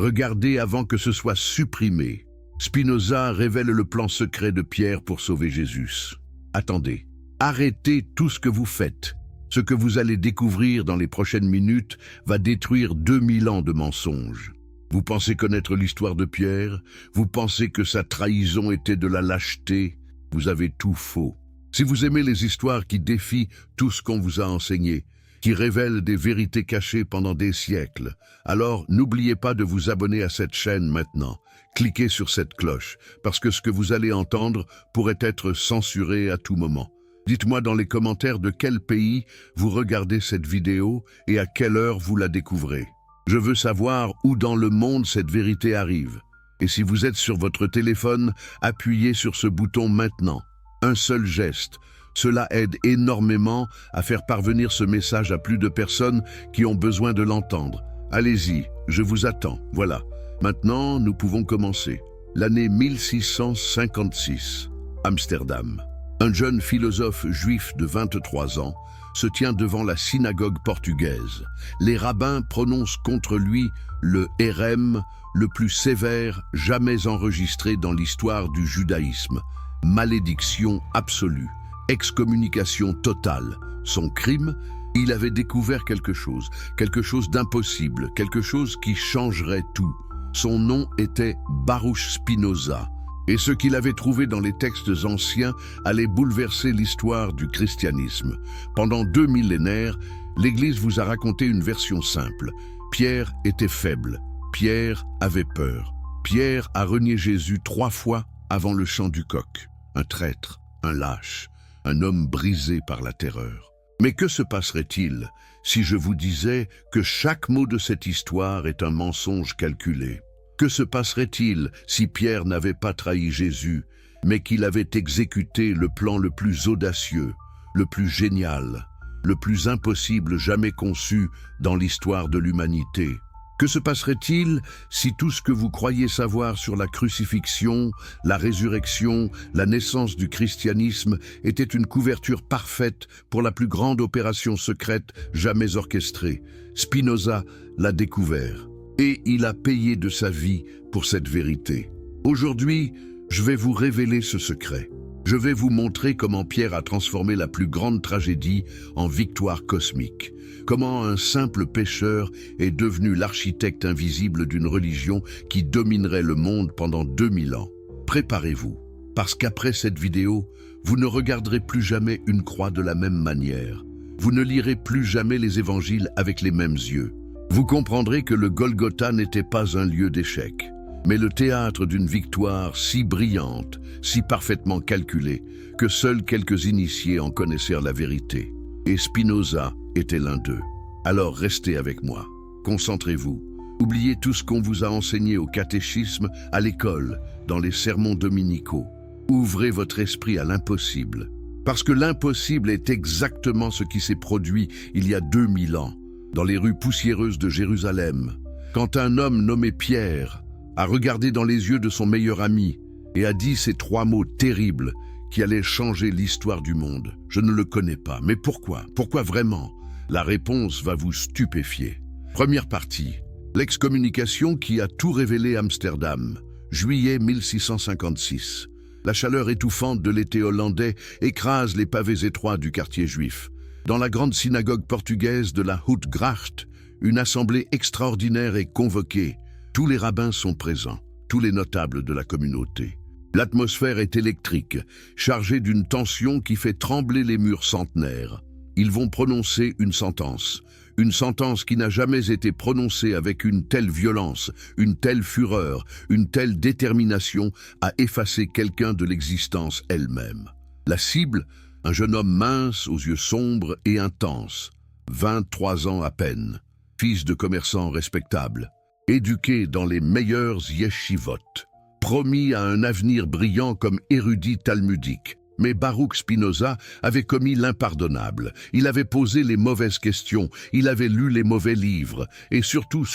Regardez avant que ce soit supprimé. Spinoza révèle le plan secret de Pierre pour sauver Jésus. Attendez, arrêtez tout ce que vous faites. Ce que vous allez découvrir dans les prochaines minutes va détruire 2000 ans de mensonges. Vous pensez connaître l'histoire de Pierre? Vous pensez que sa trahison était de la lâcheté? Vous avez tout faux. Si vous aimez les histoires qui défient tout ce qu'on vous a enseigné, qui révèlent des vérités cachées pendant des siècles, alors n'oubliez pas de vous abonner à cette chaîne maintenant. Cliquez sur cette cloche, parce que ce que vous allez entendre pourrait être censuré à tout moment. Dites-moi dans les commentaires de quel pays vous regardez cette vidéo et à quelle heure vous la découvrez. Je veux savoir où dans le monde cette vérité arrive. Et si vous êtes sur votre téléphone, appuyez sur ce bouton maintenant. Un seul geste. Cela aide énormément à faire parvenir ce message à plus de personnes qui ont besoin de l'entendre. Allez-y, je vous attends. Voilà. Maintenant, nous pouvons commencer. L'année 1656. Amsterdam. Un jeune philosophe juif de 23 ans se tient devant la synagogue portugaise. Les rabbins prononcent contre lui le hérem le plus sévère jamais enregistré dans l'histoire du judaïsme. Malédiction absolue, excommunication totale. Son crime, il avait découvert quelque chose d'impossible, quelque chose qui changerait tout. Son nom était Baruch Spinoza. Et ce qu'il avait trouvé dans les textes anciens allait bouleverser l'histoire du christianisme. Pendant 2 millénaires, l'Église vous a raconté une version simple. Pierre était faible. Pierre avait peur. Pierre a renié Jésus 3 fois avant le chant du coq. Un traître, un lâche, un homme brisé par la terreur. Mais que se passerait-il si je vous disais que chaque mot de cette histoire est un mensonge calculé? Que se passerait-il si Pierre n'avait pas trahi Jésus, mais qu'il avait exécuté le plan le plus audacieux, le plus génial, le plus impossible jamais conçu dans l'histoire de l'humanité? Que se passerait-il si tout ce que vous croyez savoir sur la crucifixion, la résurrection, la naissance du christianisme était une couverture parfaite pour la plus grande opération secrète jamais orchestrée? Spinoza l'a découvert. Et il a payé de sa vie pour cette vérité. Aujourd'hui, je vais vous révéler ce secret. Je vais vous montrer comment Pierre a transformé la plus grande tragédie en victoire cosmique. Comment un simple pécheur est devenu l'architecte invisible d'une religion qui dominerait le monde pendant 2000 ans. Préparez-vous, parce qu'après cette vidéo, vous ne regarderez plus jamais une croix de la même manière. Vous ne lirez plus jamais les évangiles avec les mêmes yeux. Vous comprendrez que le Golgotha n'était pas un lieu d'échec, mais le théâtre d'une victoire si brillante, si parfaitement calculée, que seuls quelques initiés en connaissèrent la vérité. Et Spinoza était l'un d'eux. Alors restez avec moi, concentrez-vous. Oubliez tout ce qu'on vous a enseigné au catéchisme, à l'école, dans les sermons dominicaux. Ouvrez votre esprit à l'impossible, parce que l'impossible est exactement ce qui s'est produit il y a 2000 ans. Dans les rues poussiéreuses de Jérusalem, quand un homme nommé Pierre a regardé dans les yeux de son meilleur ami et a dit ces 3 mots terribles qui allaient changer l'histoire du monde. Je ne le connais pas, mais pourquoi? Pourquoi vraiment? La réponse va vous stupéfier. Première partie, l'excommunication qui a tout révélé à Amsterdam, juillet 1656. La chaleur étouffante de l'été hollandais écrase les pavés étroits du quartier juif. Dans la grande synagogue portugaise de la Houtgracht, une assemblée extraordinaire est convoquée. Tous les rabbins sont présents, tous les notables de la communauté. L'atmosphère est électrique, chargée d'une tension qui fait trembler les murs centenaires. Ils vont prononcer une sentence qui n'a jamais été prononcée avec une telle violence, une telle fureur, une telle détermination à effacer quelqu'un de l'existence elle-même. La cible, un jeune homme mince, aux yeux sombres et intenses, 23 ans à peine, fils de commerçant respectable, éduqué dans les meilleurs yeshivot, promis à un avenir brillant comme érudit talmudique. Mais Baruch Spinoza avait commis l'impardonnable. Il avait posé les mauvaises questions, il avait lu les mauvais livres, et surtout,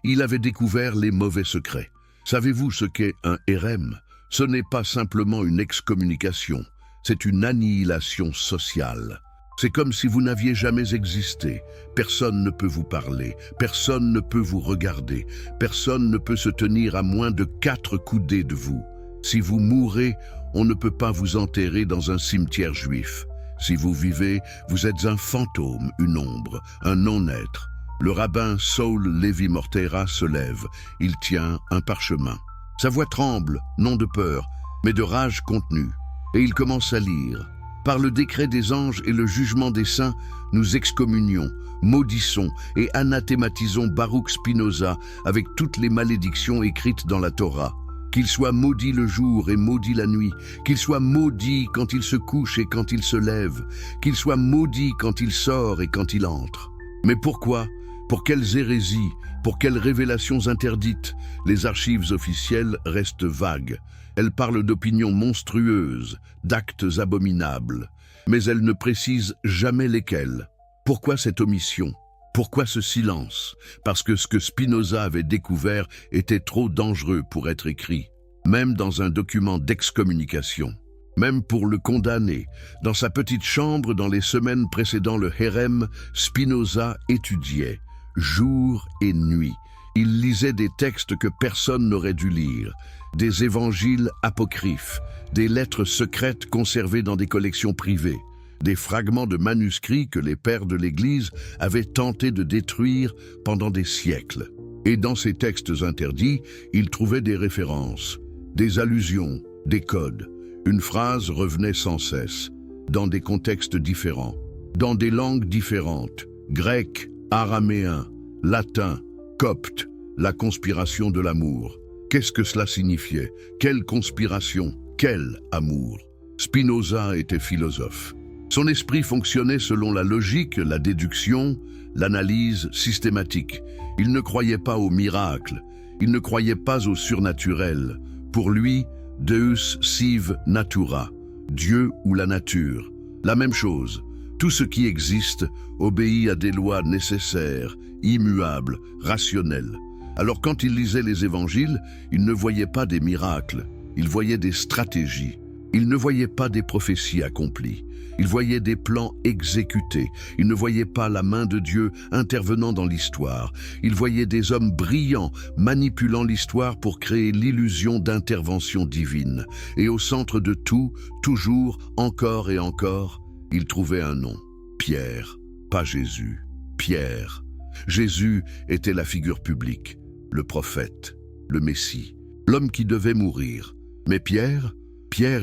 il avait découvert les mauvais secrets. Savez-vous ce qu'est un hérem? Ce n'est pas simplement une excommunication. C'est une annihilation sociale. C'est comme si vous n'aviez jamais existé. Personne ne peut vous parler, personne ne peut vous regarder, personne ne peut se tenir à moins de 4 coudées de vous. Si vous mourrez, on ne peut pas vous enterrer dans un cimetière juif. Si vous vivez, vous êtes un fantôme, une ombre, un non-être. Le rabbin Saul Levi Mortera se lève. Il tient un parchemin. Sa voix tremble, non de peur, mais de rage contenue. Et il commence à lire. Par le décret des anges et le jugement des saints, nous excommunions, maudissons et anathématisons Baruch Spinoza avec toutes les malédictions écrites dans la Torah. Qu'il soit maudit le jour et maudit la nuit, qu'il soit maudit quand il se couche et quand il se lève, qu'il soit maudit quand il sort et quand il entre. Mais pourquoi ? Pour quelles hérésies ? Pour quelles révélations interdites ? Les archives officielles restent vagues. Elles parlent d'opinions monstrueuses, d'actes abominables, mais elles ne précisent jamais lesquels. Pourquoi cette omission ? Pourquoi ce silence ? Parce que ce que Spinoza avait découvert était trop dangereux pour être écrit, même dans un document d'excommunication. Même pour le condamner, dans sa petite chambre dans les semaines précédant le Hérem, Spinoza étudiait, jour et nuit. Il lisait des textes que personne n'aurait dû lire, des évangiles apocryphes, des lettres secrètes conservées dans des collections privées, des fragments de manuscrits que les pères de l'Église avaient tenté de détruire pendant des siècles. Et dans ces textes interdits, il trouvait des références, des allusions, des codes. Une phrase revenait sans cesse, dans des contextes différents, dans des langues différentes, grec, araméen, latin, copte, la conspiration de l'amour. Qu'est-ce que cela signifiait? Quelle conspiration? Quel amour? Spinoza était philosophe. Son esprit fonctionnait selon la logique, la déduction, l'analyse systématique. Il ne croyait pas au miracle, il ne croyait pas au surnaturel. Pour lui, Deus sive natura, Dieu ou la nature. La même chose, tout ce qui existe obéit à des lois nécessaires, immuables, rationnelles. Alors quand il lisait les évangiles, il ne voyait pas des miracles, il voyait des stratégies. Il ne voyait pas des prophéties accomplies, il voyait des plans exécutés, il ne voyait pas la main de Dieu intervenant dans l'histoire, il voyait des hommes brillants manipulant l'histoire pour créer l'illusion d'intervention divine. Et au centre de tout, toujours, encore et encore, il trouvait un nom, Pierre, pas Jésus, Pierre. Jésus était la figure publique, le prophète, le Messie, l'homme qui devait mourir. Mais Pierre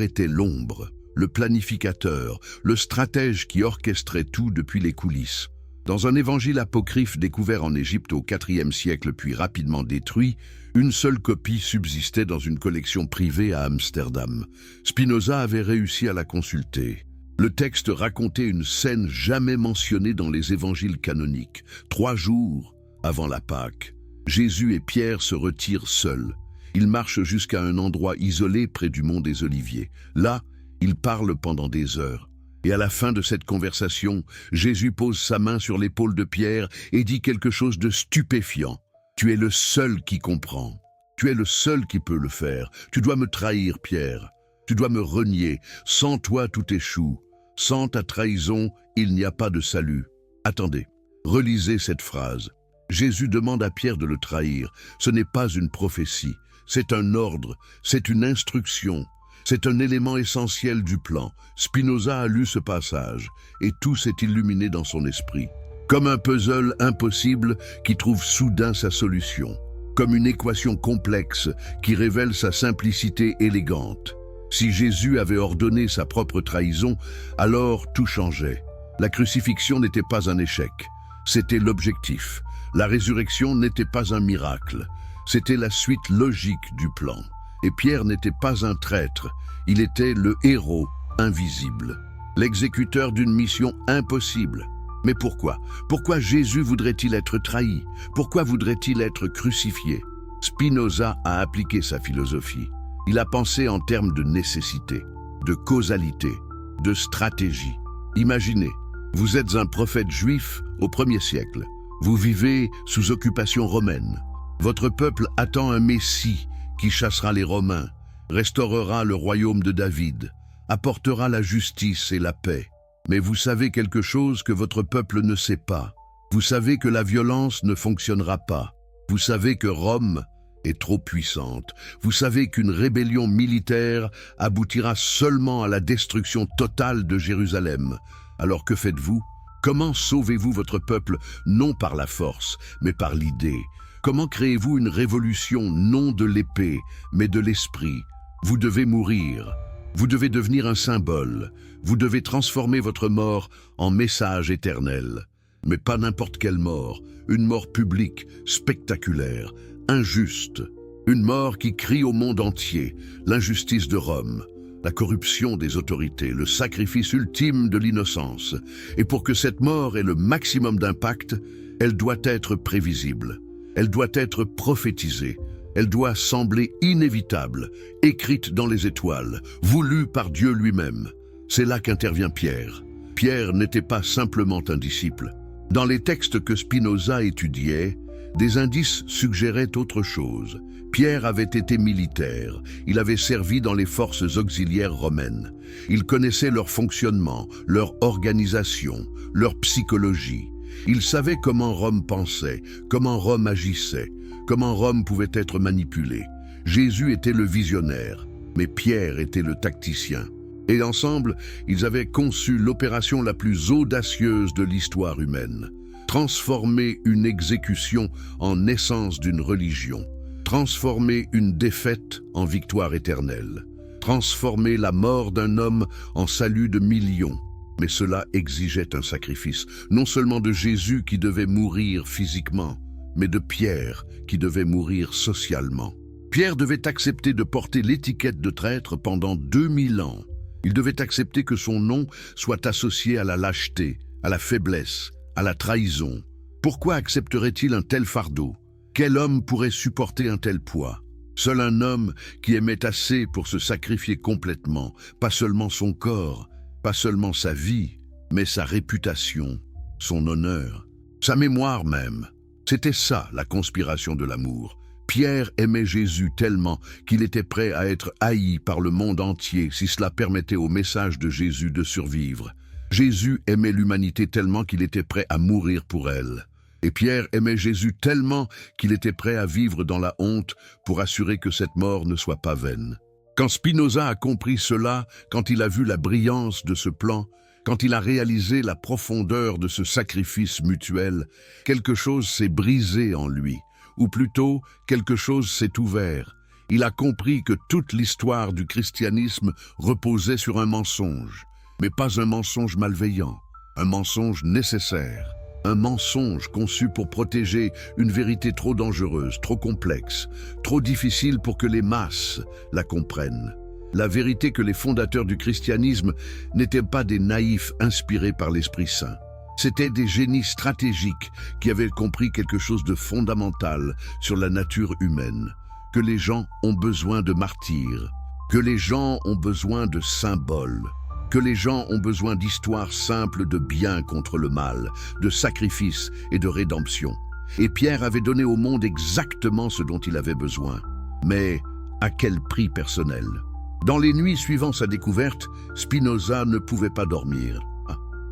était l'ombre, le planificateur, le stratège qui orchestrait tout depuis les coulisses. Dans un évangile apocryphe découvert en Égypte au IVe siècle puis rapidement détruit, une seule copie subsistait dans une collection privée à Amsterdam. Spinoza avait réussi à la consulter. Le texte racontait une scène jamais mentionnée dans les évangiles canoniques. 3 jours avant la Pâque, Jésus et Pierre se retirent seuls. Ils marchent jusqu'à un endroit isolé près du mont des Oliviers. Là, ils parlent pendant des heures. Et à la fin de cette conversation, Jésus pose sa main sur l'épaule de Pierre et dit quelque chose de stupéfiant. « Tu es le seul qui comprend. Tu es le seul qui peut le faire. Tu dois me trahir, Pierre. Tu dois me renier. Sans toi, tout échoue. Sans ta trahison, il n'y a pas de salut. » Attendez, relisez cette phrase. Jésus demande à Pierre de le trahir. Ce n'est pas une prophétie. C'est un ordre, c'est une instruction, c'est un élément essentiel du plan. Spinoza a lu ce passage et tout s'est illuminé dans son esprit. Comme un puzzle impossible qui trouve soudain sa solution. Comme une équation complexe qui révèle sa simplicité élégante. Si Jésus avait ordonné sa propre trahison, alors tout changeait. La crucifixion n'était pas un échec, c'était l'objectif. La résurrection n'était pas un miracle. C'était la suite logique du plan. Et Pierre n'était pas un traître, il était le héros invisible, l'exécuteur d'une mission impossible. Mais pourquoi? Pourquoi Jésus voudrait-il être trahi? Pourquoi voudrait-il être crucifié? Spinoza a appliqué sa philosophie. Il a pensé en termes de nécessité, de causalité, de stratégie. Imaginez, vous êtes un prophète juif au 1er siècle. Vous vivez sous occupation romaine. Votre peuple attend un Messie qui chassera les Romains, restaurera le royaume de David, apportera la justice et la paix. Mais vous savez quelque chose que votre peuple ne sait pas. Vous savez que la violence ne fonctionnera pas. Vous savez que Rome est trop puissante. Vous savez qu'une rébellion militaire aboutira seulement à la destruction totale de Jérusalem. Alors que faites-vous? Comment sauvez-vous votre peuple, non par la force, mais par l'idée? Comment créez-vous une révolution, non de l'épée, mais de l'esprit? Vous devez mourir. Vous devez devenir un symbole. Vous devez transformer votre mort en message éternel. Mais pas n'importe quelle mort, une mort publique, spectaculaire, injuste. Une mort qui crie au monde entier l'injustice de Rome, la corruption des autorités, le sacrifice ultime de l'innocence. Et pour que cette mort ait le maximum d'impact, elle doit être prévisible. Elle doit être prophétisée. Elle doit sembler inévitable, écrite dans les étoiles, voulue par Dieu lui-même. C'est là qu'intervient Pierre. Pierre n'était pas simplement un disciple. Dans les textes que Spinoza étudiait, des indices suggéraient autre chose. Pierre avait été militaire, il avait servi dans les forces auxiliaires romaines. Il connaissait leur fonctionnement, leur organisation, leur psychologie. Il savait comment Rome pensait, comment Rome agissait, comment Rome pouvait être manipulée. Jésus était le visionnaire, mais Pierre était le tacticien. Et ensemble, ils avaient conçu l'opération la plus audacieuse de l'histoire humaine. Transformer une exécution en naissance d'une religion. Transformer une défaite en victoire éternelle. Transformer la mort d'un homme en salut de millions. Mais cela exigeait un sacrifice, non seulement de Jésus qui devait mourir physiquement, mais de Pierre qui devait mourir socialement. Pierre devait accepter de porter l'étiquette de traître pendant 2000 ans. Il devait accepter que son nom soit associé à la lâcheté, à la faiblesse, à la trahison. Pourquoi accepterait-il un tel fardeau? Quel homme pourrait supporter un tel poids? Seul un homme qui aimait assez pour se sacrifier complètement, pas seulement son corps, pas seulement sa vie, mais sa réputation, son honneur, sa mémoire même. C'était ça, la conspiration de l'amour. Pierre aimait Jésus tellement qu'il était prêt à être haï par le monde entier si cela permettait au message de Jésus de survivre. Jésus aimait l'humanité tellement qu'il était prêt à mourir pour elle. Et Pierre aimait Jésus tellement qu'il était prêt à vivre dans la honte pour assurer que cette mort ne soit pas vaine. Quand Spinoza a compris cela, quand il a vu la brillance de ce plan, quand il a réalisé la profondeur de ce sacrifice mutuel, quelque chose s'est brisé en lui, ou plutôt quelque chose s'est ouvert. Il a compris que toute l'histoire du christianisme reposait sur un mensonge, mais pas un mensonge malveillant, un mensonge nécessaire. Un mensonge conçu pour protéger une vérité trop dangereuse, trop complexe, trop difficile pour que les masses la comprennent. La vérité que les fondateurs du christianisme n'étaient pas des naïfs inspirés par l'Esprit Saint. C'étaient des génies stratégiques qui avaient compris quelque chose de fondamental sur la nature humaine, que les gens ont besoin de martyrs, que les gens ont besoin de symboles, que les gens ont besoin d'histoires simples de bien contre le mal, de sacrifice et de rédemption. Et Pierre avait donné au monde exactement ce dont il avait besoin. Mais à quel prix personnel? Dans les nuits suivant sa découverte, Spinoza ne pouvait pas dormir.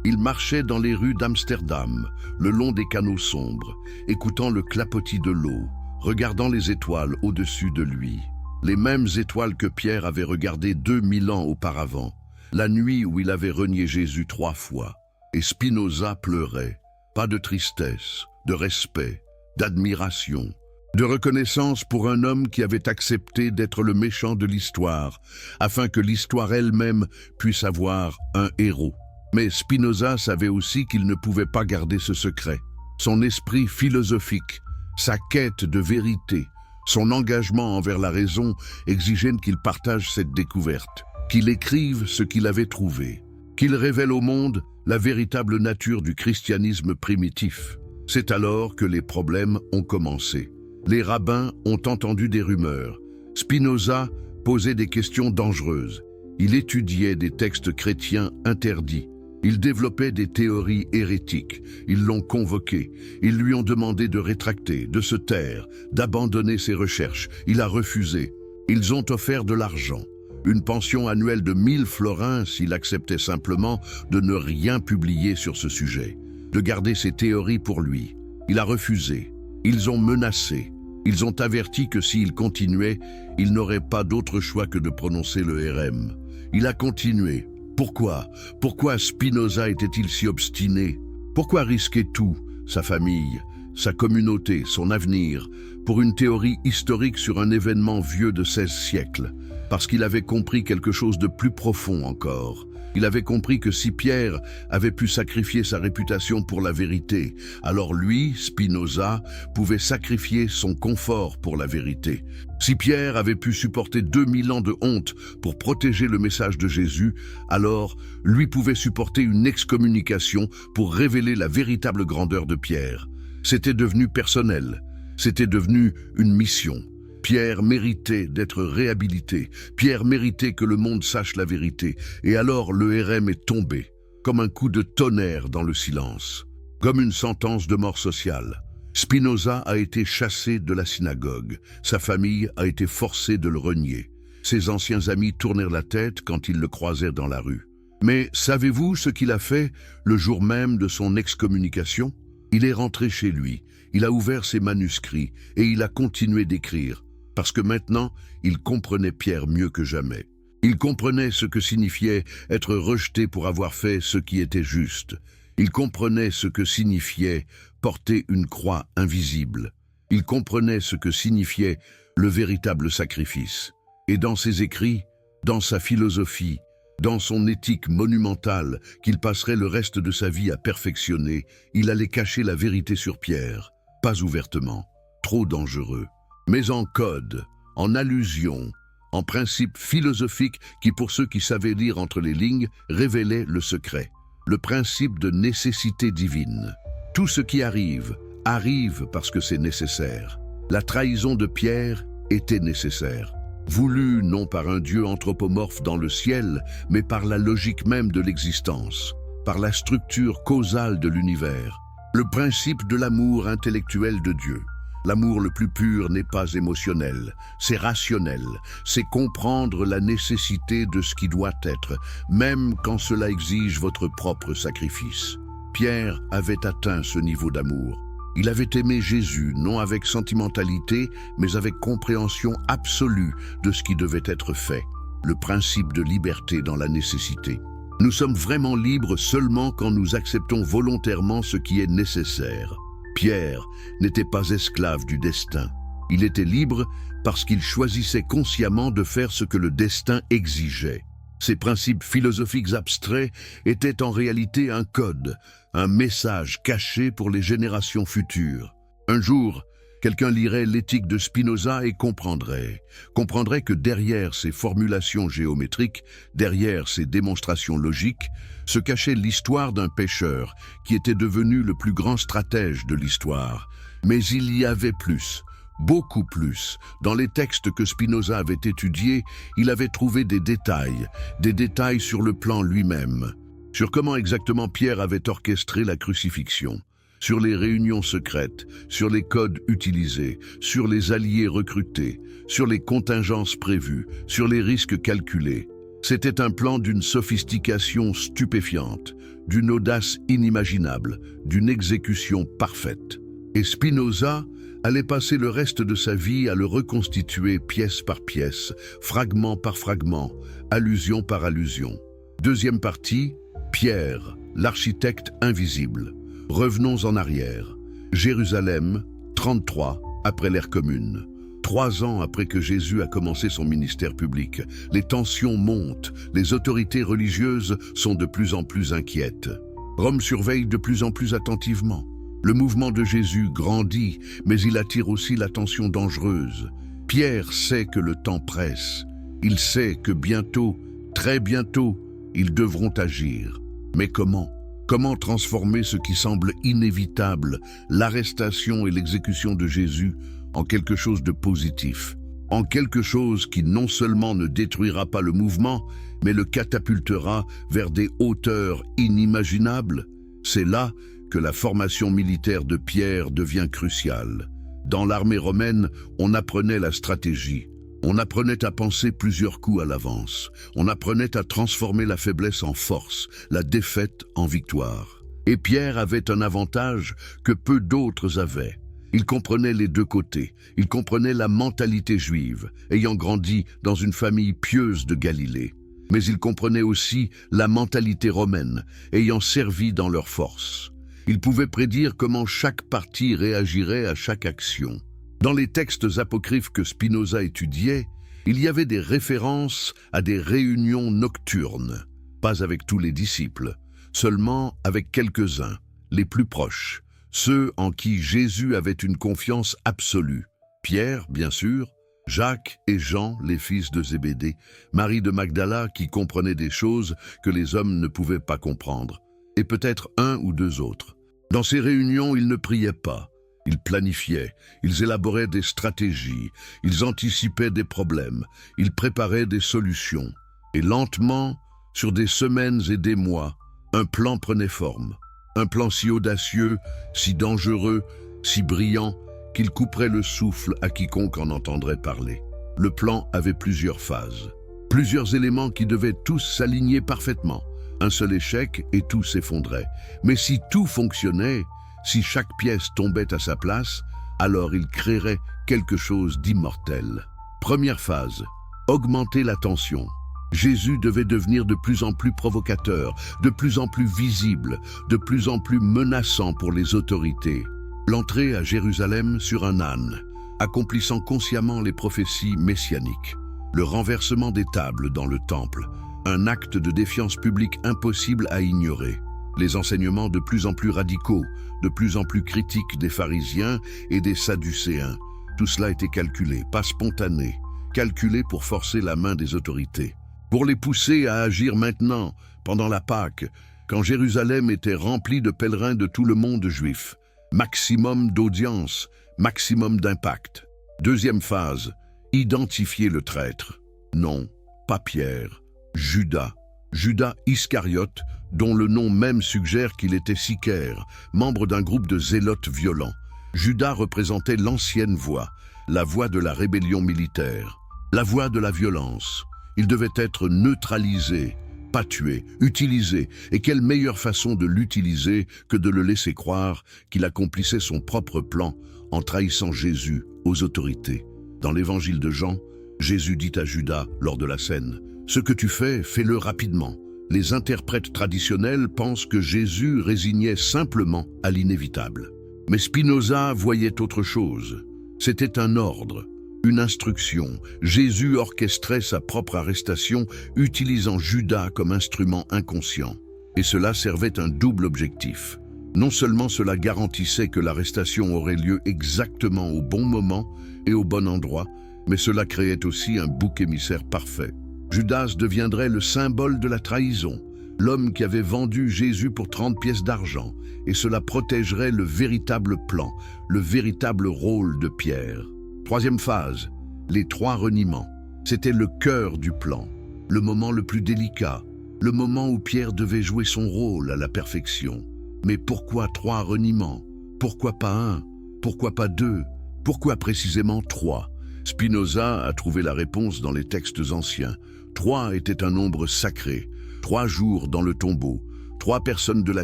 Il marchait dans les rues d'Amsterdam, le long des canaux sombres, écoutant le clapotis de l'eau, regardant les étoiles au-dessus de lui. Les mêmes étoiles que Pierre avait regardées 2000 ans auparavant. La nuit où il avait renié Jésus 3 fois. Et Spinoza pleurait. Pas de tristesse, de respect, d'admiration, de reconnaissance pour un homme qui avait accepté d'être le méchant de l'histoire, afin que l'histoire elle-même puisse avoir un héros. Mais Spinoza savait aussi qu'il ne pouvait pas garder ce secret. Son esprit philosophique, sa quête de vérité, son engagement envers la raison exigeaient qu'il partage cette découverte. Qu'il écrive ce qu'il avait trouvé, qu'il révèle au monde la véritable nature du christianisme primitif. C'est alors que les problèmes ont commencé. Les rabbins ont entendu des rumeurs. Spinoza posait des questions dangereuses. Il étudiait des textes chrétiens interdits. Il développait des théories hérétiques. Ils l'ont convoqué. Ils lui ont demandé de rétracter, de se taire, d'abandonner ses recherches. Il a refusé. Ils ont offert de l'argent. une pension annuelle de 1000 florins s'il acceptait simplement de ne rien publier sur ce sujet, de garder ses théories pour lui. Il a refusé. Ils ont menacé. Ils ont averti que s'il continuait, il n'aurait pas d'autre choix que de prononcer le RM. Il a continué. Pourquoi? Pourquoi Spinoza était-il si obstiné? Pourquoi risquer tout, sa famille, sa communauté, son avenir, pour une théorie historique sur un événement vieux de 16 siècles? Parce qu'il avait compris quelque chose de plus profond encore. Il avait compris que si Pierre avait pu sacrifier sa réputation pour la vérité, alors lui, Spinoza, pouvait sacrifier son confort pour la vérité. Si Pierre avait pu supporter 2000 ans de honte pour protéger le message de Jésus, alors lui pouvait supporter une excommunication pour révéler la véritable grandeur de Pierre. C'était devenu personnel, c'était devenu une mission. Pierre méritait d'être réhabilité. Pierre méritait que le monde sache la vérité. Et alors le RM est tombé, comme un coup de tonnerre dans le silence, comme une sentence de mort sociale. Spinoza a été chassé de la synagogue. Sa famille a été forcée de le renier. Ses anciens amis tournèrent la tête quand ils le croisèrent dans la rue. Mais savez-vous ce qu'il a fait le jour même de son excommunication? Il est rentré chez lui. Il a ouvert ses manuscrits et il a continué d'écrire. Parce que maintenant, il comprenait Pierre mieux que jamais. Il comprenait ce que signifiait être rejeté pour avoir fait ce qui était juste. Il comprenait ce que signifiait porter une croix invisible. Il comprenait ce que signifiait le véritable sacrifice. Et dans ses écrits, dans sa philosophie, dans son éthique monumentale qu'il passerait le reste de sa vie à perfectionner, il allait cacher la vérité sur Pierre, pas ouvertement, trop dangereux, mais en code, en allusion, en principe philosophique qui, pour ceux qui savaient lire entre les lignes, révélait le secret, le principe de nécessité divine. Tout ce qui arrive, arrive parce que c'est nécessaire. La trahison de Pierre était nécessaire, voulue non par un Dieu anthropomorphe dans le ciel, mais par la logique même de l'existence, par la structure causale de l'univers, le principe de l'amour intellectuel de Dieu. L'amour le plus pur n'est pas émotionnel, c'est rationnel, c'est comprendre la nécessité de ce qui doit être, même quand cela exige votre propre sacrifice. Pierre avait atteint ce niveau d'amour. Il avait aimé Jésus, non avec sentimentalité, mais avec compréhension absolue de ce qui devait être fait, le principe de liberté dans la nécessité. Nous sommes vraiment libres seulement quand nous acceptons volontairement ce qui est nécessaire. Pierre n'était pas esclave du destin. Il était libre parce qu'il choisissait consciemment de faire ce que le destin exigeait. Ces principes philosophiques abstraits étaient en réalité un code, un message caché pour les générations futures. Un jour, quelqu'un lirait l'éthique de Spinoza et comprendrait que derrière ces formulations géométriques, derrière ces démonstrations logiques, se cachait l'histoire d'un pécheur qui était devenu le plus grand stratège de l'histoire. Mais il y avait plus, beaucoup plus. Dans les textes que Spinoza avait étudiés, il avait trouvé des détails sur le plan lui-même, sur comment exactement Pierre avait orchestré la crucifixion, sur les réunions secrètes, sur les codes utilisés, sur les alliés recrutés, sur les contingences prévues, sur les risques calculés. C'était un plan d'une sophistication stupéfiante, d'une audace inimaginable, d'une exécution parfaite. Et Spinoza allait passer le reste de sa vie à le reconstituer pièce par pièce, fragment par fragment, allusion par allusion. Deuxième partie, Pierre, l'architecte invisible. Revenons en arrière. Jérusalem, 33, après l'ère commune. 3 ans après que Jésus a commencé son ministère public, les tensions montent, les autorités religieuses sont de plus en plus inquiètes. Rome surveille de plus en plus attentivement. Le mouvement de Jésus grandit, mais il attire aussi l'attention dangereuse. Pierre sait que le temps presse. Il sait que bientôt, très bientôt, ils devront agir. Mais comment ? Comment transformer ce qui semble inévitable, l'arrestation et l'exécution de Jésus, en quelque chose de positif, en quelque chose qui non seulement ne détruira pas le mouvement, mais le catapultera vers des hauteurs inimaginables? C'est là que la formation militaire de Pierre devient cruciale. Dans l'armée romaine, on apprenait la stratégie. On apprenait à penser plusieurs coups à l'avance. On apprenait à transformer la faiblesse en force, la défaite en victoire. Et Pierre avait un avantage que peu d'autres avaient. Il comprenait les deux côtés. Il comprenait la mentalité juive, ayant grandi dans une famille pieuse de Galilée. Mais il comprenait aussi la mentalité romaine, ayant servi dans leur force. Il pouvait prédire comment chaque parti réagirait à chaque action. Dans les textes apocryphes que Spinoza étudiait, il y avait des références à des réunions nocturnes, pas avec tous les disciples, seulement avec quelques-uns, les plus proches, ceux en qui Jésus avait une confiance absolue. Pierre, bien sûr, Jacques et Jean, les fils de Zébédée, Marie de Magdala qui comprenait des choses que les hommes ne pouvaient pas comprendre, et peut-être un ou deux autres. Dans ces réunions, ils ne priaient pas. Ils planifiaient, ils élaboraient des stratégies, ils anticipaient des problèmes, ils préparaient des solutions. Et lentement, sur des semaines et des mois, un plan prenait forme. Un plan si audacieux, si dangereux, si brillant, qu'il couperait le souffle à quiconque en entendrait parler. Le plan avait plusieurs phases, plusieurs éléments qui devaient tous s'aligner parfaitement. Un seul échec et tout s'effondrait. Mais si tout fonctionnait, si chaque pièce tombait à sa place, alors il créerait quelque chose d'immortel. Première phase, augmenter la tension. Jésus devait devenir de plus en plus provocateur, de plus en plus visible, de plus en plus menaçant pour les autorités. L'entrée à Jérusalem sur un âne, accomplissant consciemment les prophéties messianiques. Le renversement des tables dans le temple, un acte de défiance publique impossible à ignorer. Les enseignements de plus en plus radicaux, de plus en plus critiques des pharisiens et des sadducéens. Tout cela était calculé, pas spontané, calculé pour forcer la main des autorités, pour les pousser à agir maintenant, pendant la Pâque, quand Jérusalem était remplie de pèlerins de tout le monde juif. Maximum d'audience, maximum d'impact. Deuxième phase, identifier le traître. Non, pas Pierre, Judas. Judas Iscariote, dont le nom même suggère qu'il était sicaire, membre d'un groupe de zélotes violents. Judas représentait l'ancienne voie, la voie de la rébellion militaire, la voie de la violence. Il devait être neutralisé, pas tué, utilisé. Et quelle meilleure façon de l'utiliser que de le laisser croire qu'il accomplissait son propre plan en trahissant Jésus aux autorités. Dans l'évangile de Jean, Jésus dit à Judas lors de la scène, « Ce que tu fais, fais-le rapidement. » Les interprètes traditionnels pensent que Jésus résignait simplement à l'inévitable. Mais Spinoza voyait autre chose. C'était un ordre, une instruction. Jésus orchestrait sa propre arrestation, utilisant Judas comme instrument inconscient. Et cela servait un double objectif. Non seulement cela garantissait que l'arrestation aurait lieu exactement au bon moment et au bon endroit, mais cela créait aussi un bouc émissaire parfait. Judas deviendrait le symbole de la trahison, l'homme qui avait vendu Jésus pour 30 pièces d'argent, et cela protégerait le véritable plan, le véritable rôle de Pierre. Troisième phase, les trois reniements. C'était le cœur du plan, le moment le plus délicat, le moment où Pierre devait jouer son rôle à la perfection. Mais pourquoi trois reniements? Pourquoi pas un? Pourquoi pas deux? Pourquoi précisément trois? Spinoza a trouvé la réponse dans les textes anciens. 3 était un nombre sacré, 3 jours dans le tombeau, 3 personnes de la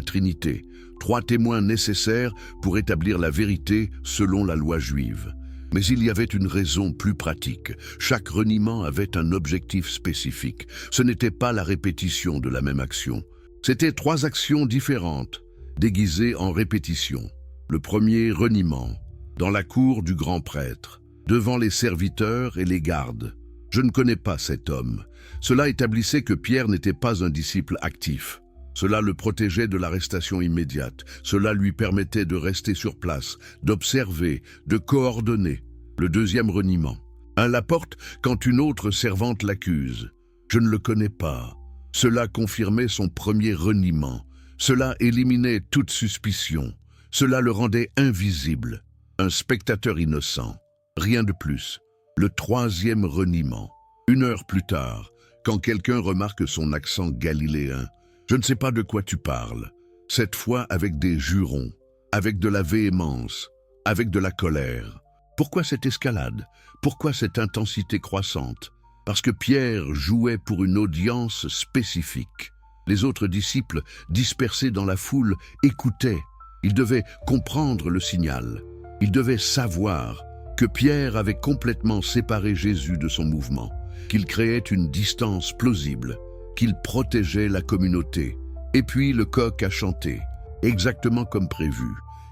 Trinité, 3 témoins nécessaires pour établir la vérité selon la loi juive. Mais il y avait une raison plus pratique. Chaque reniement avait un objectif spécifique. Ce n'était pas la répétition de la même action. C'était 3 actions différentes, déguisées en répétition. Le premier reniement, dans la cour du grand prêtre, devant les serviteurs et les gardes. Je ne connais pas cet homme. Cela établissait que Pierre n'était pas un disciple actif. Cela le protégeait de l'arrestation immédiate. Cela lui permettait de rester sur place, d'observer, de coordonner. Le deuxième reniement. À la porte quand une autre servante l'accuse. Je ne le connais pas. Cela confirmait son premier reniement. Cela éliminait toute suspicion. Cela le rendait invisible. Un spectateur innocent. Rien de plus. Le troisième reniement. 1 heure plus tard, quand quelqu'un remarque son accent galiléen, je ne sais pas de quoi tu parles, cette fois avec des jurons, avec de la véhémence, avec de la colère. Pourquoi cette escalade? Pourquoi cette intensité croissante? Parce que Pierre jouait pour une audience spécifique. Les autres disciples, dispersés dans la foule, écoutaient. Ils devaient comprendre le signal. Ils devaient savoir que Pierre avait complètement séparé Jésus de son mouvement, qu'il créait une distance plausible, qu'il protégeait la communauté. Et puis le coq a chanté, exactement comme prévu,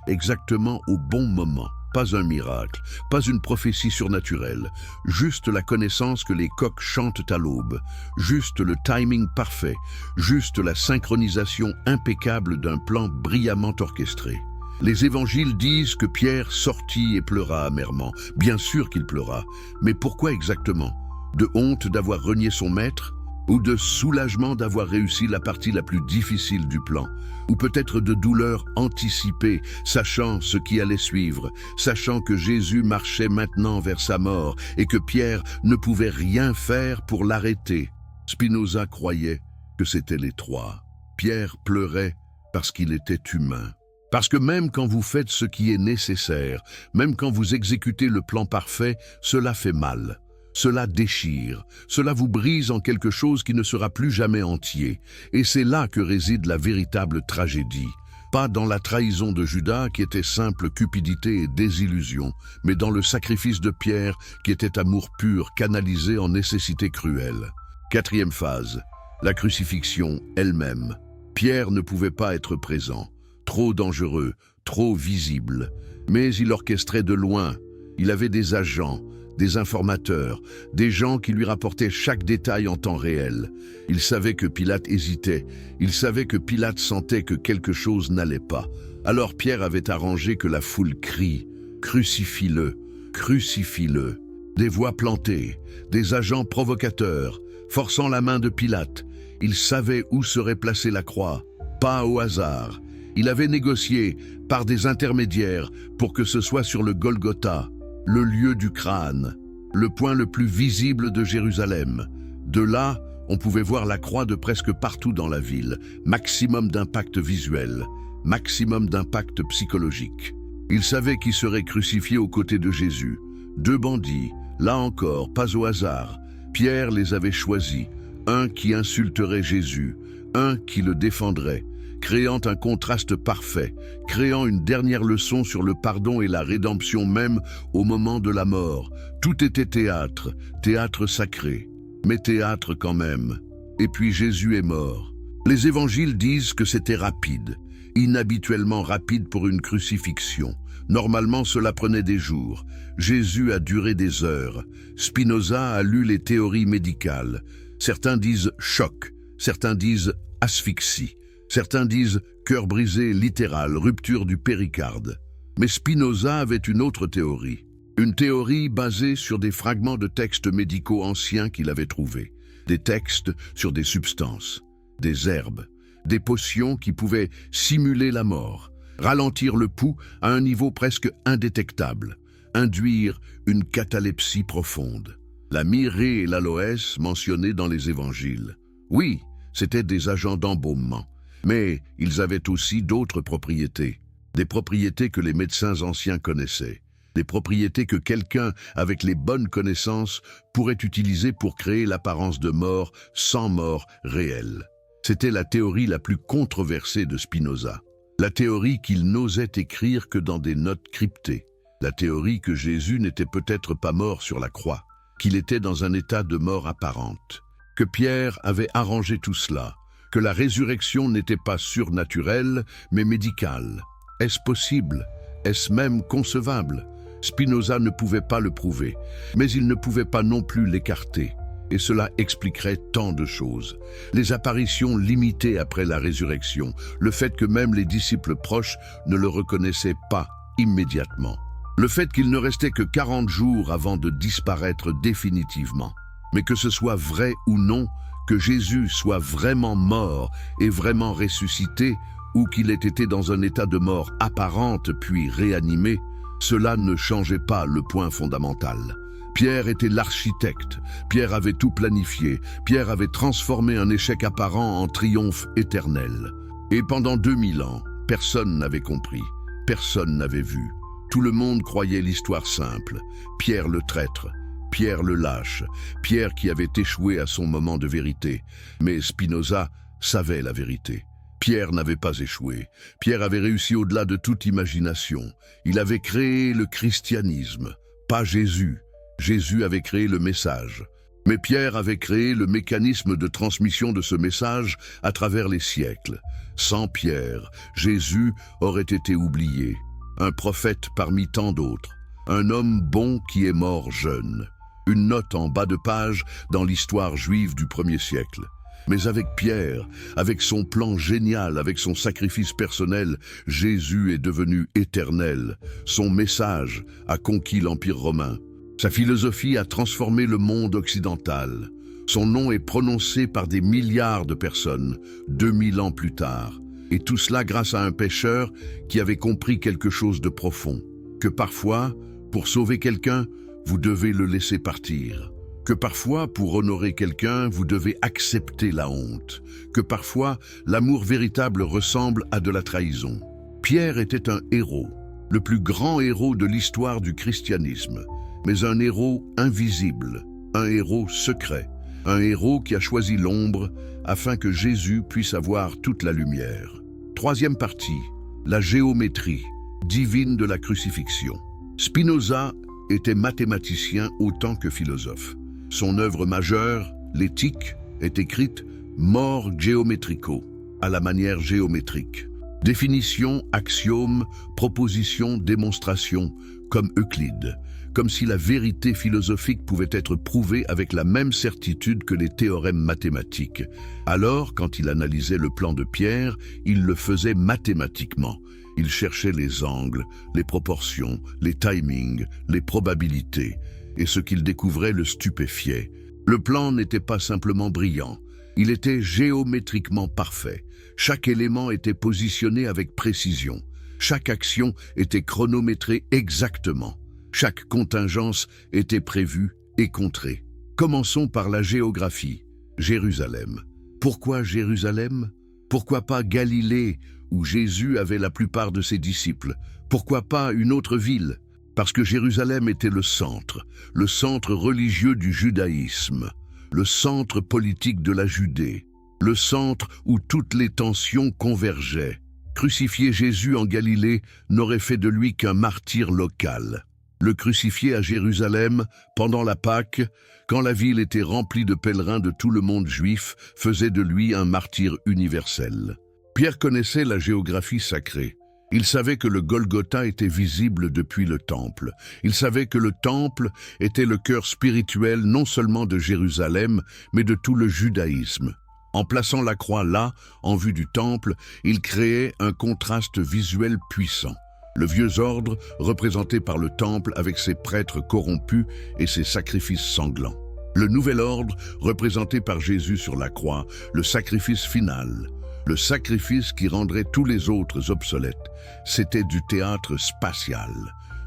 exactement au bon moment. Pas un miracle, pas une prophétie surnaturelle, juste la connaissance que les coqs chantent à l'aube, juste le timing parfait, juste la synchronisation impeccable d'un plan brillamment orchestré. Les évangiles disent que Pierre sortit et pleura amèrement. Bien sûr qu'il pleura, mais pourquoi exactement? De honte d'avoir renié son maître? Ou de soulagement d'avoir réussi la partie la plus difficile du plan, ou peut-être de douleur anticipée, sachant ce qui allait suivre, sachant que Jésus marchait maintenant vers sa mort et que Pierre ne pouvait rien faire pour l'arrêter. Spinoza croyait que c'étaient les trois. Pierre pleurait parce qu'il était humain. Parce que même quand vous faites ce qui est nécessaire, même quand vous exécutez le plan parfait, cela fait mal. Cela déchire, cela vous brise en quelque chose qui ne sera plus jamais entier. Et c'est là que réside la véritable tragédie. Pas dans la trahison de Judas qui était simple cupidité et désillusion, mais dans le sacrifice de Pierre qui était amour pur canalisé en nécessité cruelle. Quatrième phase, la crucifixion elle-même. Pierre ne pouvait pas être présent, trop dangereux, trop visible. Mais il orchestrait de loin, il avait des agents, des informateurs, des gens qui lui rapportaient chaque détail en temps réel. Il savait que Pilate hésitait, il savait que Pilate sentait que quelque chose n'allait pas. Alors Pierre avait arrangé que la foule crie « Crucifie-le, crucifie-le ». Des voix plantées, des agents provocateurs, forçant la main de Pilate. Il savait où serait placée la croix, pas au hasard. Il avait négocié par des intermédiaires pour que ce soit sur le Golgotha, le lieu du crâne, le point le plus visible de Jérusalem. De là, on pouvait voir la croix de presque partout dans la ville. Maximum d'impact visuel, maximum d'impact psychologique. Il savait qui serait crucifié aux côtés de Jésus. Deux bandits, là encore, pas au hasard. Pierre les avait choisis. Un qui insulterait Jésus, un qui le défendrait, créant un contraste parfait, créant une dernière leçon sur le pardon et la rédemption même au moment de la mort. Tout était théâtre, théâtre sacré, mais théâtre quand même. Et puis Jésus est mort. Les évangiles disent que c'était rapide, inhabituellement rapide pour une crucifixion. Normalement, cela prenait des jours. Jésus a duré des heures. Spinoza a lu les théories médicales. Certains disent choc, certains disent asphyxie. Certains disent cœur brisé littéral, rupture du péricarde. Mais Spinoza avait une autre théorie. Une théorie basée sur des fragments de textes médicaux anciens qu'il avait trouvés. Des textes sur des substances, des herbes, des potions qui pouvaient simuler la mort, ralentir le pouls à un niveau presque indétectable, induire une catalepsie profonde. La myrrhe et l'aloès mentionnés dans les évangiles. Oui, c'étaient des agents d'embaumement. Mais ils avaient aussi d'autres propriétés, des propriétés que les médecins anciens connaissaient, des propriétés que quelqu'un avec les bonnes connaissances pourrait utiliser pour créer l'apparence de mort sans mort réelle. C'était la théorie la plus controversée de Spinoza, la théorie qu'il n'osait écrire que dans des notes cryptées, la théorie que Jésus n'était peut-être pas mort sur la croix, qu'il était dans un état de mort apparente, que Pierre avait arrangé tout cela, que la résurrection n'était pas surnaturelle, mais médicale. Est-ce possible? Est-ce même concevable? Spinoza ne pouvait pas le prouver, mais il ne pouvait pas non plus l'écarter. Et cela expliquerait tant de choses. Les apparitions limitées après la résurrection, le fait que même les disciples proches ne le reconnaissaient pas immédiatement. Le fait qu'il ne restait que 40 jours avant de disparaître définitivement. Mais que ce soit vrai ou non, que Jésus soit vraiment mort et vraiment ressuscité, ou qu'il ait été dans un état de mort apparente puis réanimé, cela ne changeait pas le point fondamental. Pierre était l'architecte, Pierre avait tout planifié, Pierre avait transformé un échec apparent en triomphe éternel. Et pendant 2000 ans, personne n'avait compris, personne n'avait vu. Tout le monde croyait l'histoire simple. Pierre le traître, Pierre le lâche, Pierre qui avait échoué à son moment de vérité. Mais Spinoza savait la vérité. Pierre n'avait pas échoué. Pierre avait réussi au-delà de toute imagination. Il avait créé le christianisme, pas Jésus. Jésus avait créé le message. Mais Pierre avait créé le mécanisme de transmission de ce message à travers les siècles. Sans Pierre, Jésus aurait été oublié. Un prophète parmi tant d'autres. Un homme bon qui est mort jeune. Une note en bas de page dans l'histoire juive du 1er siècle. Mais avec Pierre, avec son plan génial, avec son sacrifice personnel, Jésus est devenu éternel. Son message a conquis l'Empire romain. Sa philosophie a transformé le monde occidental. Son nom est prononcé par des milliards de personnes, 2000 ans plus tard. Et tout cela grâce à un pécheur qui avait compris quelque chose de profond. Que parfois, pour sauver quelqu'un, vous devez le laisser partir. Que parfois, pour honorer quelqu'un, vous devez accepter la honte. Que parfois, l'amour véritable ressemble à de la trahison. Pierre était un héros, le plus grand héros de l'histoire du christianisme, mais un héros invisible, un héros secret, un héros qui a choisi l'ombre afin que Jésus puisse avoir toute la lumière. Troisième partie, la géométrie divine de la crucifixion. Spinoza était mathématicien autant que philosophe. Son œuvre majeure, l'Éthique, est écrite mort geometrico, à la manière géométrique. Définition, axiome, proposition, démonstration, comme Euclide, comme si la vérité philosophique pouvait être prouvée avec la même certitude que les théorèmes mathématiques. Alors, quand il analysait le plan de Pierre, il le faisait mathématiquement. Il cherchait les angles, les proportions, les timings, les probabilités, et ce qu'il découvrait le stupéfiait. Le plan n'était pas simplement brillant, il était géométriquement parfait. Chaque élément était positionné avec précision. Chaque action était chronométrée exactement. Chaque contingence était prévue et contrée. Commençons par la géographie. Jérusalem. Pourquoi Jérusalem? Pourquoi pas Galilée, où Jésus avait la plupart de ses disciples? Pourquoi pas une autre ville? Parce que Jérusalem était le centre religieux du judaïsme, le centre politique de la Judée, le centre où toutes les tensions convergeaient. Crucifier Jésus en Galilée n'aurait fait de lui qu'un martyr local. Le crucifier à Jérusalem, pendant la Pâque, quand la ville était remplie de pèlerins de tout le monde juif, faisait de lui un martyr universel. Pierre connaissait la géographie sacrée. Il savait que le Golgotha était visible depuis le temple. Il savait que le temple était le cœur spirituel non seulement de Jérusalem, mais de tout le judaïsme. En plaçant la croix là, en vue du temple, il créait un contraste visuel puissant. Le vieux ordre, représenté par le temple avec ses prêtres corrompus et ses sacrifices sanglants. Le nouvel ordre, représenté par Jésus sur la croix, le sacrifice final. Le sacrifice qui rendrait tous les autres obsolètes. C'était du théâtre spatial,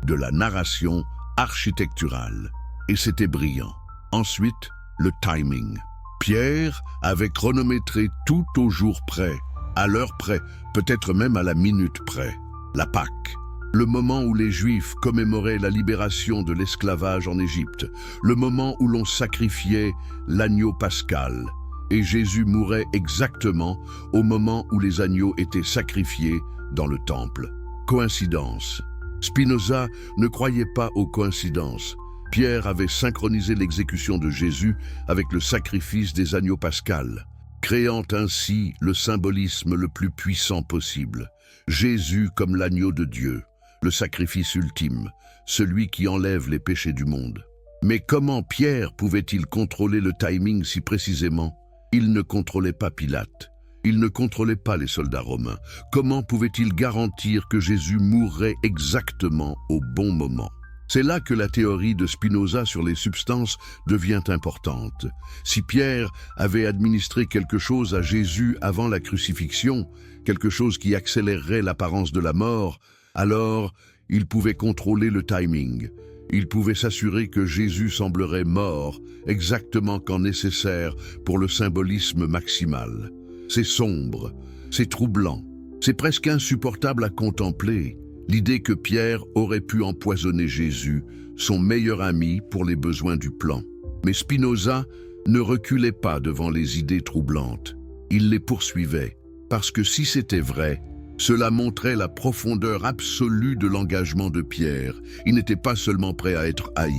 de la narration architecturale. Et c'était brillant. Ensuite, le timing. Pierre avait chronométré tout au jour près, à l'heure près, peut-être même à la minute près. La Pâque. Le moment où les Juifs commémoraient la libération de l'esclavage en Égypte. Le moment où l'on sacrifiait l'agneau pascal. Et Jésus mourait exactement au moment où les agneaux étaient sacrifiés dans le temple. Coïncidence. Spinoza ne croyait pas aux coïncidences. Pierre avait synchronisé l'exécution de Jésus avec le sacrifice des agneaux pascals, créant ainsi le symbolisme le plus puissant possible. Jésus comme l'agneau de Dieu, le sacrifice ultime, celui qui enlève les péchés du monde. Mais comment Pierre pouvait-il contrôler le timing si précisément? Il ne contrôlait pas Pilate. Il ne contrôlait pas les soldats romains. Comment pouvait-il garantir que Jésus mourrait exactement au bon moment? C'est là que la théorie de Spinoza sur les substances devient importante. Si Pierre avait administré quelque chose à Jésus avant la crucifixion, quelque chose qui accélérerait l'apparence de la mort, alors il pouvait contrôler le timing. Il pouvait s'assurer que Jésus semblerait mort exactement quand nécessaire pour le symbolisme maximal. C'est sombre, c'est troublant, c'est presque insupportable à contempler. l'idée que Pierre aurait pu empoisonner Jésus, son meilleur ami pour les besoins du plan. Mais Spinoza ne reculait pas devant les idées troublantes. Il les poursuivait, parce que si c'était vrai, cela montrait la profondeur absolue de l'engagement de Pierre. Il n'était pas seulement prêt à être haï,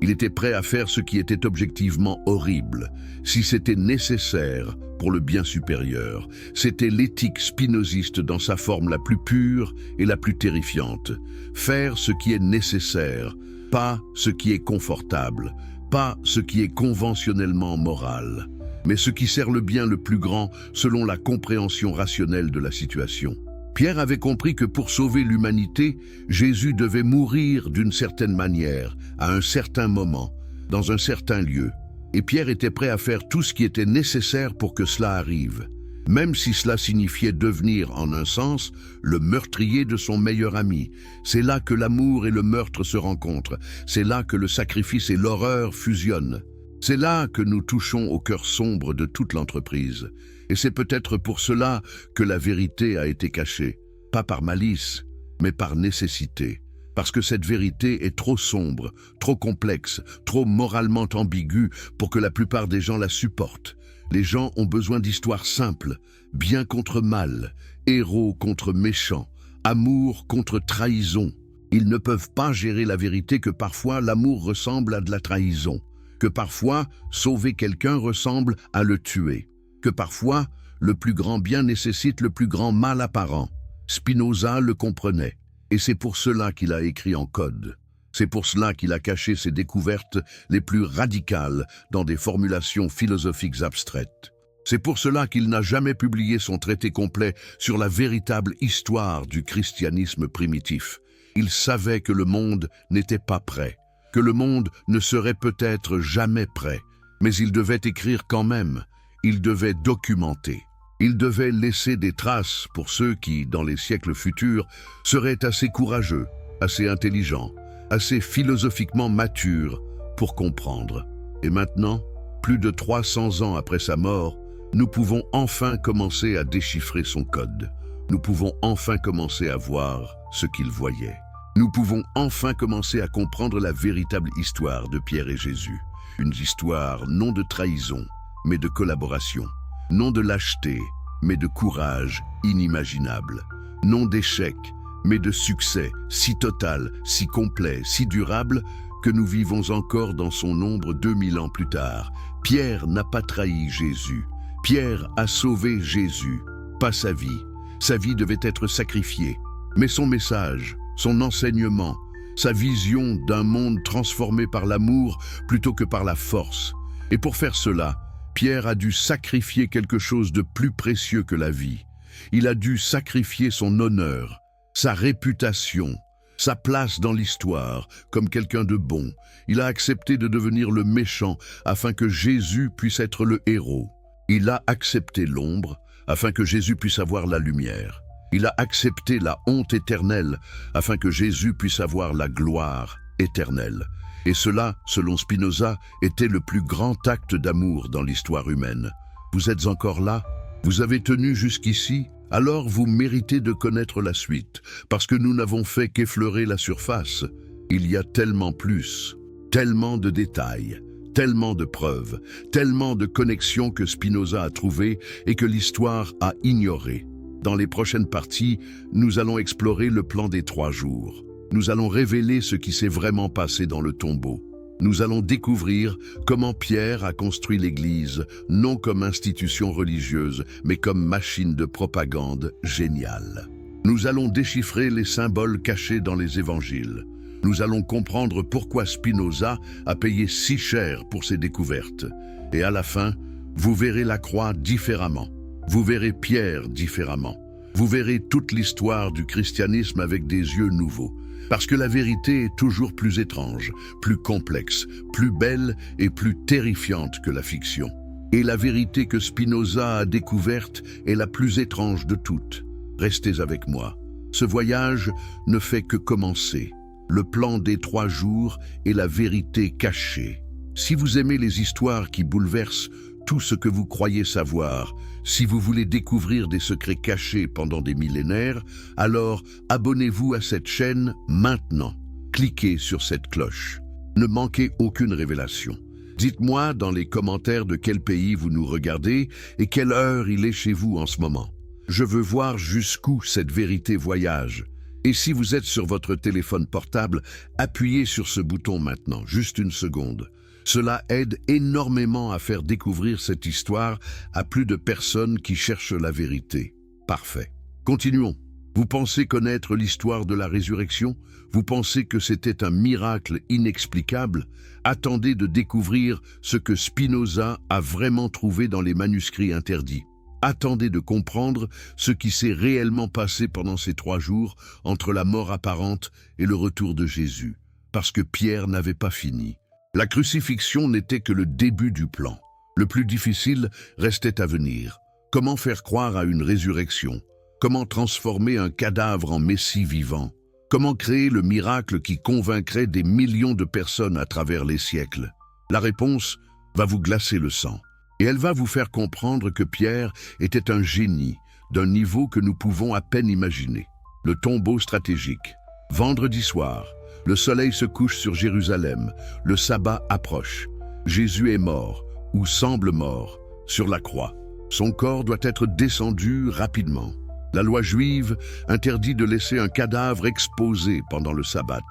il était prêt à faire ce qui était objectivement horrible, si c'était nécessaire pour le bien supérieur. C'était l'éthique spinoziste dans sa forme la plus pure et la plus terrifiante. Faire ce qui est nécessaire, pas ce qui est confortable, pas ce qui est conventionnellement moral, mais ce qui sert le bien le plus grand selon la compréhension rationnelle de la situation. Pierre avait compris que pour sauver l'humanité, Jésus devait mourir d'une certaine manière, à un certain moment, dans un certain lieu. Et Pierre était prêt à faire tout ce qui était nécessaire pour que cela arrive, même si cela signifiait devenir, en un sens, le meurtrier de son meilleur ami. C'est là que l'amour et le meurtre se rencontrent, c'est là que le sacrifice et l'horreur fusionnent. C'est là que nous touchons au cœur sombre de toute l'entreprise. Et c'est peut-être pour cela que la vérité a été cachée, pas par malice, mais par nécessité. Parce que cette vérité est trop sombre, trop complexe, trop moralement ambiguë pour que la plupart des gens la supportent. Les gens ont besoin d'histoires simples, bien contre mal, héros contre méchants, amour contre trahison. Ils ne peuvent pas gérer la vérité que parfois l'amour ressemble à de la trahison, que parfois sauver quelqu'un ressemble à le tuer, que parfois le plus grand bien nécessite le plus grand mal apparent. Spinoza le comprenait, et c'est pour cela qu'il a écrit en code. C'est pour cela qu'il a caché ses découvertes les plus radicales dans des formulations philosophiques abstraites. C'est pour cela qu'il n'a jamais publié son traité complet sur la véritable histoire du christianisme primitif. Il savait que le monde n'était pas prêt, que le monde ne serait peut-être jamais prêt, mais il devait écrire quand même, il devait documenter. Il devait laisser des traces pour ceux qui, dans les siècles futurs, seraient assez courageux, assez intelligents, assez philosophiquement matures pour comprendre. Et maintenant, plus de 300 ans après sa mort, nous pouvons enfin commencer à déchiffrer son code. Nous pouvons enfin commencer à voir ce qu'il voyait. Nous pouvons enfin commencer à comprendre la véritable histoire de Pierre et Jésus. Une histoire non de trahison, mais de collaboration. Non de lâcheté, mais de courage inimaginable. Non d'échec, mais de succès si total, si complet, si durable, que nous vivons encore dans son ombre 2000 ans plus tard. Pierre n'a pas trahi Jésus. Pierre a sauvé Jésus, pas sa vie. Sa vie devait être sacrifiée. Mais son message, son enseignement, sa vision d'un monde transformé par l'amour plutôt que par la force. Et pour faire cela, Pierre a dû sacrifier quelque chose de plus précieux que la vie. Il a dû sacrifier son honneur, sa réputation, sa place dans l'histoire comme quelqu'un de bon. Il a accepté de devenir le méchant afin que Jésus puisse être le héros. Il a accepté l'ombre afin que Jésus puisse avoir la lumière. Il a accepté la honte éternelle afin que Jésus puisse avoir la gloire éternelle. Et cela, selon Spinoza, était le plus grand acte d'amour dans l'histoire humaine. Vous êtes encore là? Vous avez tenu jusqu'ici? Alors vous méritez de connaître la suite, parce que nous n'avons fait qu'effleurer la surface. Il y a tellement plus, tellement de détails, tellement de preuves, tellement de connexions que Spinoza a trouvées et que l'histoire a ignorées. Dans les prochaines parties, nous allons explorer le plan des 3 jours. Nous allons révéler ce qui s'est vraiment passé dans le tombeau. Nous allons découvrir comment Pierre a construit l'Église, non comme institution religieuse, mais comme machine de propagande géniale. Nous allons déchiffrer les symboles cachés dans les évangiles. Nous allons comprendre pourquoi Spinoza a payé si cher pour ses découvertes. Et à la fin, vous verrez la croix différemment. Vous verrez Pierre différemment. Vous verrez toute l'histoire du christianisme avec des yeux nouveaux. Parce que la vérité est toujours plus étrange, plus complexe, plus belle et plus terrifiante que la fiction. Et la vérité que Spinoza a découverte est la plus étrange de toutes. Restez avec moi. Ce voyage ne fait que commencer. Le plan des 3 jours est la vérité cachée. Si vous aimez les histoires qui bouleversent tout ce que vous croyez savoir, Si vous voulez découvrir des secrets cachés pendant des millénaires, alors abonnez-vous à cette chaîne maintenant. Cliquez sur cette cloche. Ne manquez aucune révélation. Dites-moi dans les commentaires de quel pays vous nous regardez et quelle heure il est chez vous en ce moment. Je veux voir jusqu'où cette vérité voyage. Et si vous êtes sur votre téléphone portable, appuyez sur ce bouton maintenant, juste une seconde. Cela aide énormément à faire découvrir cette histoire à plus de personnes qui cherchent la vérité. Parfait. Continuons. Vous pensez connaître l'histoire de la résurrection? Vous pensez que c'était un miracle inexplicable? Attendez de découvrir ce que Spinoza a vraiment trouvé dans les manuscrits interdits. Attendez de comprendre ce qui s'est réellement passé pendant ces 3 jours entre la mort apparente et le retour de Jésus, parce que Pierre n'avait pas fini. La crucifixion n'était que le début du plan. Le plus difficile restait à venir. Comment faire croire à une résurrection? Comment transformer un cadavre en Messie vivant? Comment créer le miracle qui convaincrait des millions de personnes à travers les siècles? La réponse va vous glacer le sang. Et elle va vous faire comprendre que Pierre était un génie d'un niveau que nous pouvons à peine imaginer. Le tombeau stratégique. Vendredi soir, le soleil se couche sur Jérusalem, le sabbat approche. Jésus est mort, ou semble mort, sur la croix. Son corps doit être descendu rapidement. La loi juive interdit de laisser un cadavre exposé pendant le sabbat.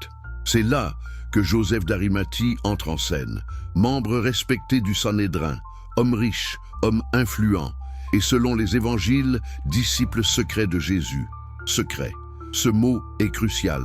C'est là que Joseph d'Arimathie entre en scène, membre respecté du Sanhédrin, homme riche, homme influent, et selon les évangiles, disciple secret de Jésus. Secret. Ce mot est crucial.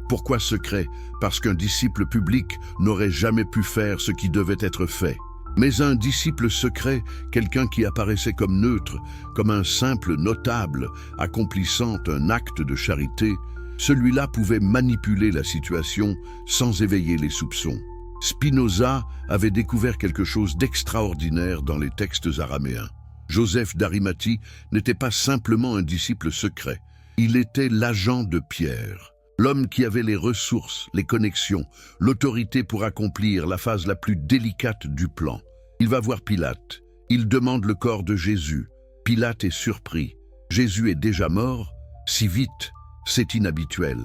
Pourquoi secret? Parce qu'un disciple public n'aurait jamais pu faire ce qui devait être fait. Mais un disciple secret, quelqu'un qui apparaissait comme neutre, comme un simple notable, accomplissant un acte de charité, celui-là pouvait manipuler la situation sans éveiller les soupçons. Spinoza avait découvert quelque chose d'extraordinaire dans les textes araméens. Joseph d'Arimathie n'était pas simplement un disciple secret, il était l'agent de Pierre, l'homme qui avait les ressources, les connexions, l'autorité pour accomplir la phase la plus délicate du plan. Il va voir Pilate, il demande le corps de Jésus. Pilate est surpris. Jésus est déjà mort? Si vite, c'est inhabituel,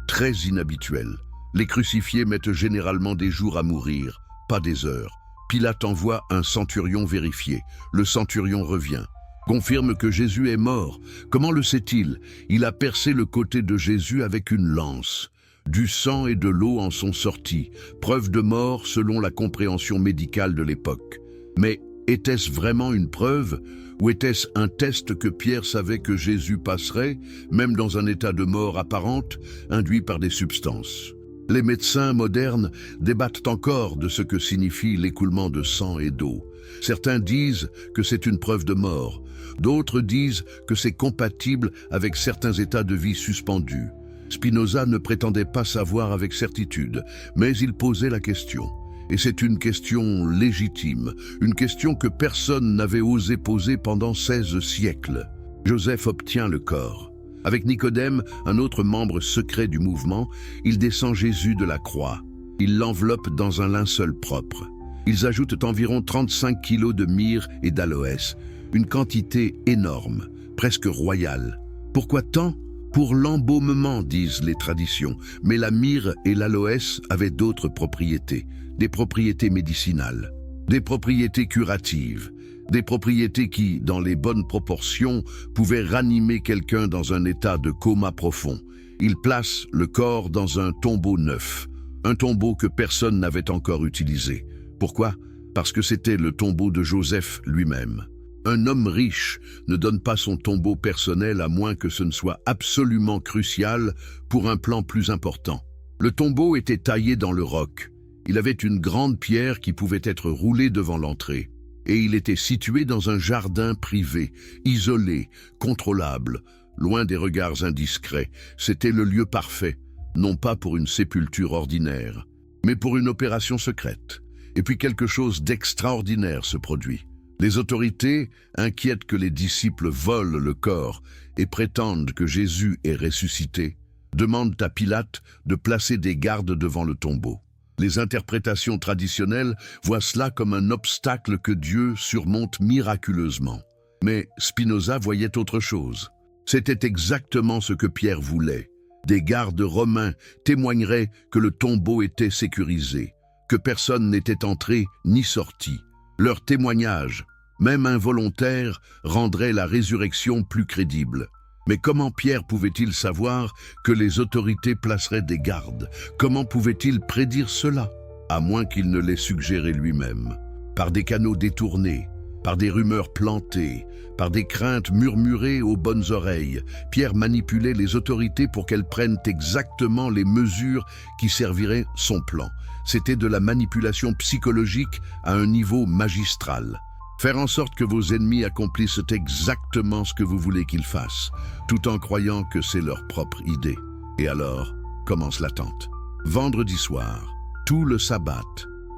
très inhabituel. Les crucifiés mettent généralement des jours à mourir, pas des heures. Pilate envoie un centurion vérifier. Le centurion revient, confirme que Jésus est mort. Comment le sait-il? Il a percé le côté de Jésus avec une lance. Du sang et de l'eau en sont sortis, preuve de mort selon la compréhension médicale de l'époque. Mais était-ce vraiment une preuve? Ou était-ce un test que Pierre savait que Jésus passerait, même dans un état de mort apparente, induit par des substances? Les médecins modernes débattent encore de ce que signifie l'écoulement de sang et d'eau. Certains disent que c'est une preuve de mort, d'autres disent que c'est compatible avec certains états de vie suspendus. Spinoza ne prétendait pas savoir avec certitude, mais il posait la question. Et c'est une question légitime, une question que personne n'avait osé poser pendant 16 siècles. Joseph obtient le corps. Avec Nicodème, un autre membre secret du mouvement, il descend Jésus de la croix. Il l'enveloppe dans un linceul propre. Ils ajoutent environ 35 kilos de myrrhe et d'aloès, une quantité énorme, presque royale. Pourquoi tant? Pour l'embaumement, disent les traditions, mais la myrrhe et l'aloès avaient d'autres propriétés, des propriétés médicinales, des propriétés curatives, des propriétés qui, dans les bonnes proportions, pouvaient ranimer quelqu'un dans un état de coma profond. Il place le corps dans un tombeau neuf, un tombeau que personne n'avait encore utilisé. Pourquoi? Parce que c'était le tombeau de Joseph lui-même. Un homme riche ne donne pas son tombeau personnel à moins que ce ne soit absolument crucial pour un plan plus important. Le tombeau était taillé dans le roc. Il avait une grande pierre qui pouvait être roulée devant l'entrée. Et il était situé dans un jardin privé, isolé, contrôlable, loin des regards indiscrets. C'était le lieu parfait, non pas pour une sépulture ordinaire, mais pour une opération secrète. Et puis quelque chose d'extraordinaire se produit. Les autorités, inquiètes que les disciples volent le corps et prétendent que Jésus est ressuscité, demandent à Pilate de placer des gardes devant le tombeau. Les interprétations traditionnelles voient cela comme un obstacle que Dieu surmonte miraculeusement. Mais Spinoza voyait autre chose. C'était exactement ce que Pierre voulait. Des gardes romains témoigneraient que le tombeau était sécurisé, que personne n'était entré ni sorti. Leur témoignage, même involontaire, rendrait la résurrection plus crédible. Mais comment Pierre pouvait-il savoir que les autorités placeraient des gardes? Comment pouvait-il prédire cela? À moins qu'il ne l'ait suggéré lui-même. Par des canaux détournés, par des rumeurs plantées, par des craintes murmurées aux bonnes oreilles, Pierre manipulait les autorités pour qu'elles prennent exactement les mesures qui serviraient son plan. C'était de la manipulation psychologique à un niveau magistral. Faire en sorte que vos ennemis accomplissent exactement ce que vous voulez qu'ils fassent, tout en croyant que c'est leur propre idée. Et alors, commence l'attente. Vendredi soir, tout le sabbat,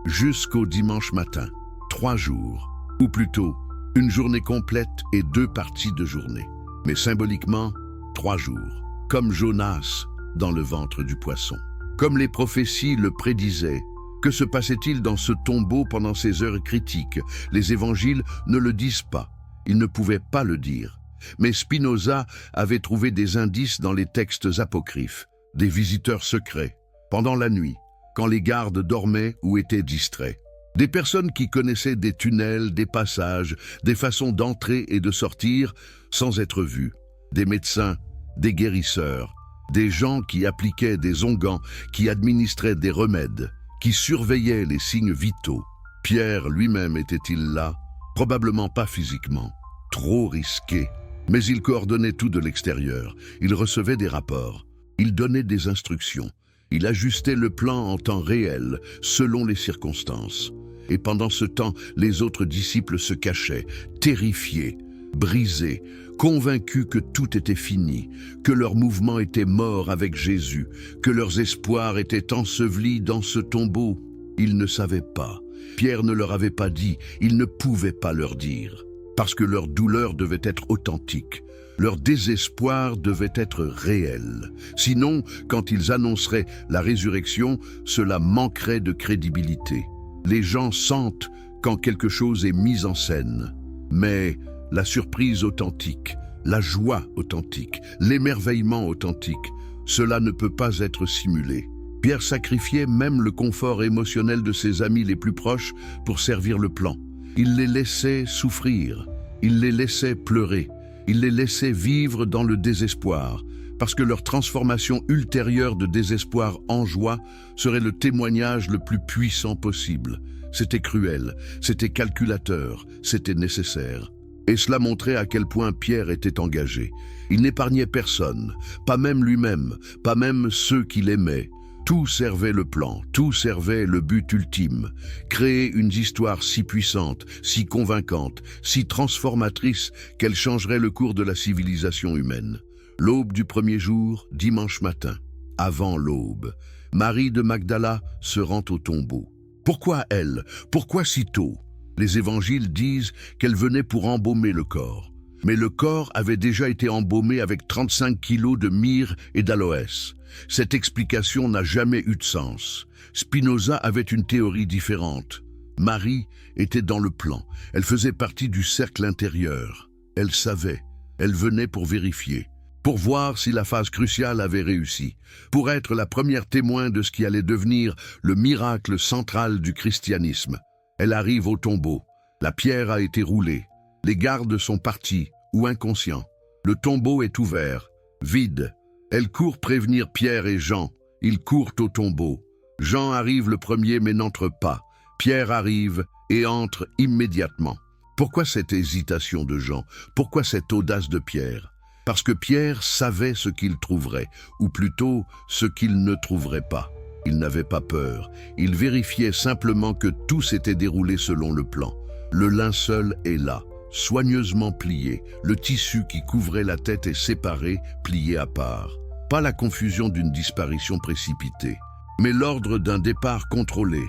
jusqu'au dimanche matin, 3 jours, ou plutôt, une journée complète et 2 parties de journée. Mais symboliquement, 3 jours, comme Jonas dans le ventre du poisson. Comme les prophéties le prédisaient, que se passait-il dans ce tombeau pendant ces heures critiques? Les évangiles ne le disent pas. Ils ne pouvaient pas le dire. Mais Spinoza avait trouvé des indices dans les textes apocryphes, des visiteurs secrets, pendant la nuit, quand les gardes dormaient ou étaient distraits. Des personnes qui connaissaient des tunnels, des passages, des façons d'entrer et de sortir sans être vus. Des médecins, des guérisseurs, des gens qui appliquaient des onguents, qui administraient des remèdes, qui surveillaient les signes vitaux. Pierre lui-même était-il là? Probablement pas physiquement. Trop risqué. Mais il coordonnait tout de l'extérieur. Il recevait des rapports. Il donnait des instructions. Il ajustait le plan en temps réel, selon les circonstances. Et pendant ce temps, les autres disciples se cachaient, terrifiés, brisés, convaincus que tout était fini, que leur mouvement était mort avec Jésus, que leurs espoirs étaient ensevelis dans ce tombeau. Ils ne savaient pas. Pierre ne leur avait pas dit, il ne pouvait pas leur dire, parce que leur douleur devait être authentique. Leur désespoir devait être réel. Sinon, quand ils annonceraient la résurrection, cela manquerait de crédibilité. Les gens sentent quand quelque chose est mis en scène. Mais la surprise authentique, la joie authentique, l'émerveillement authentique, cela ne peut pas être simulé. Pierre sacrifiait même le confort émotionnel de ses amis les plus proches pour servir le plan. Il les laissait souffrir, il les laissait pleurer, il les laissait vivre dans le désespoir, parce que leur transformation ultérieure de désespoir en joie serait le témoignage le plus puissant possible. C'était cruel, c'était calculateur, c'était nécessaire. Et cela montrait à quel point Pierre était engagé. Il n'épargnait personne, pas même lui-même, pas même ceux qu'il aimait. Tout servait le plan, tout servait le but ultime. Créer une histoire si puissante, si convaincante, si transformatrice qu'elle changerait le cours de la civilisation humaine. L'aube du premier jour, dimanche matin, avant l'aube, Marie de Magdala se rend au tombeau. Pourquoi elle? Pourquoi si tôt? Les évangiles disent qu'elle venait pour embaumer le corps. Mais le corps avait déjà été embaumé avec 35 kilos de myrrhe et d'aloès. Cette explication n'a jamais eu de sens. Spinoza avait une théorie différente. Marie était dans le plan. Elle faisait partie du cercle intérieur. Elle savait. Elle venait pour vérifier. Pour voir si la phase cruciale avait réussi, pour être la première témoin de ce qui allait devenir le miracle central du christianisme. Elle arrive au tombeau. La pierre a été roulée. Les gardes sont partis, ou inconscients. Le tombeau est ouvert, vide. Elle court prévenir Pierre et Jean. Ils courent au tombeau. Jean arrive le premier mais n'entre pas. Pierre arrive et entre immédiatement. Pourquoi cette hésitation de Jean? Pourquoi cette audace de Pierre? Parce que Pierre savait ce qu'il trouverait, ou plutôt ce qu'il ne trouverait pas. Il n'avait pas peur. Il vérifiait simplement que tout s'était déroulé selon le plan. Le linceul est là, soigneusement plié. Le tissu qui couvrait la tête est séparé, plié à part. Pas la confusion d'une disparition précipitée, mais l'ordre d'un départ contrôlé,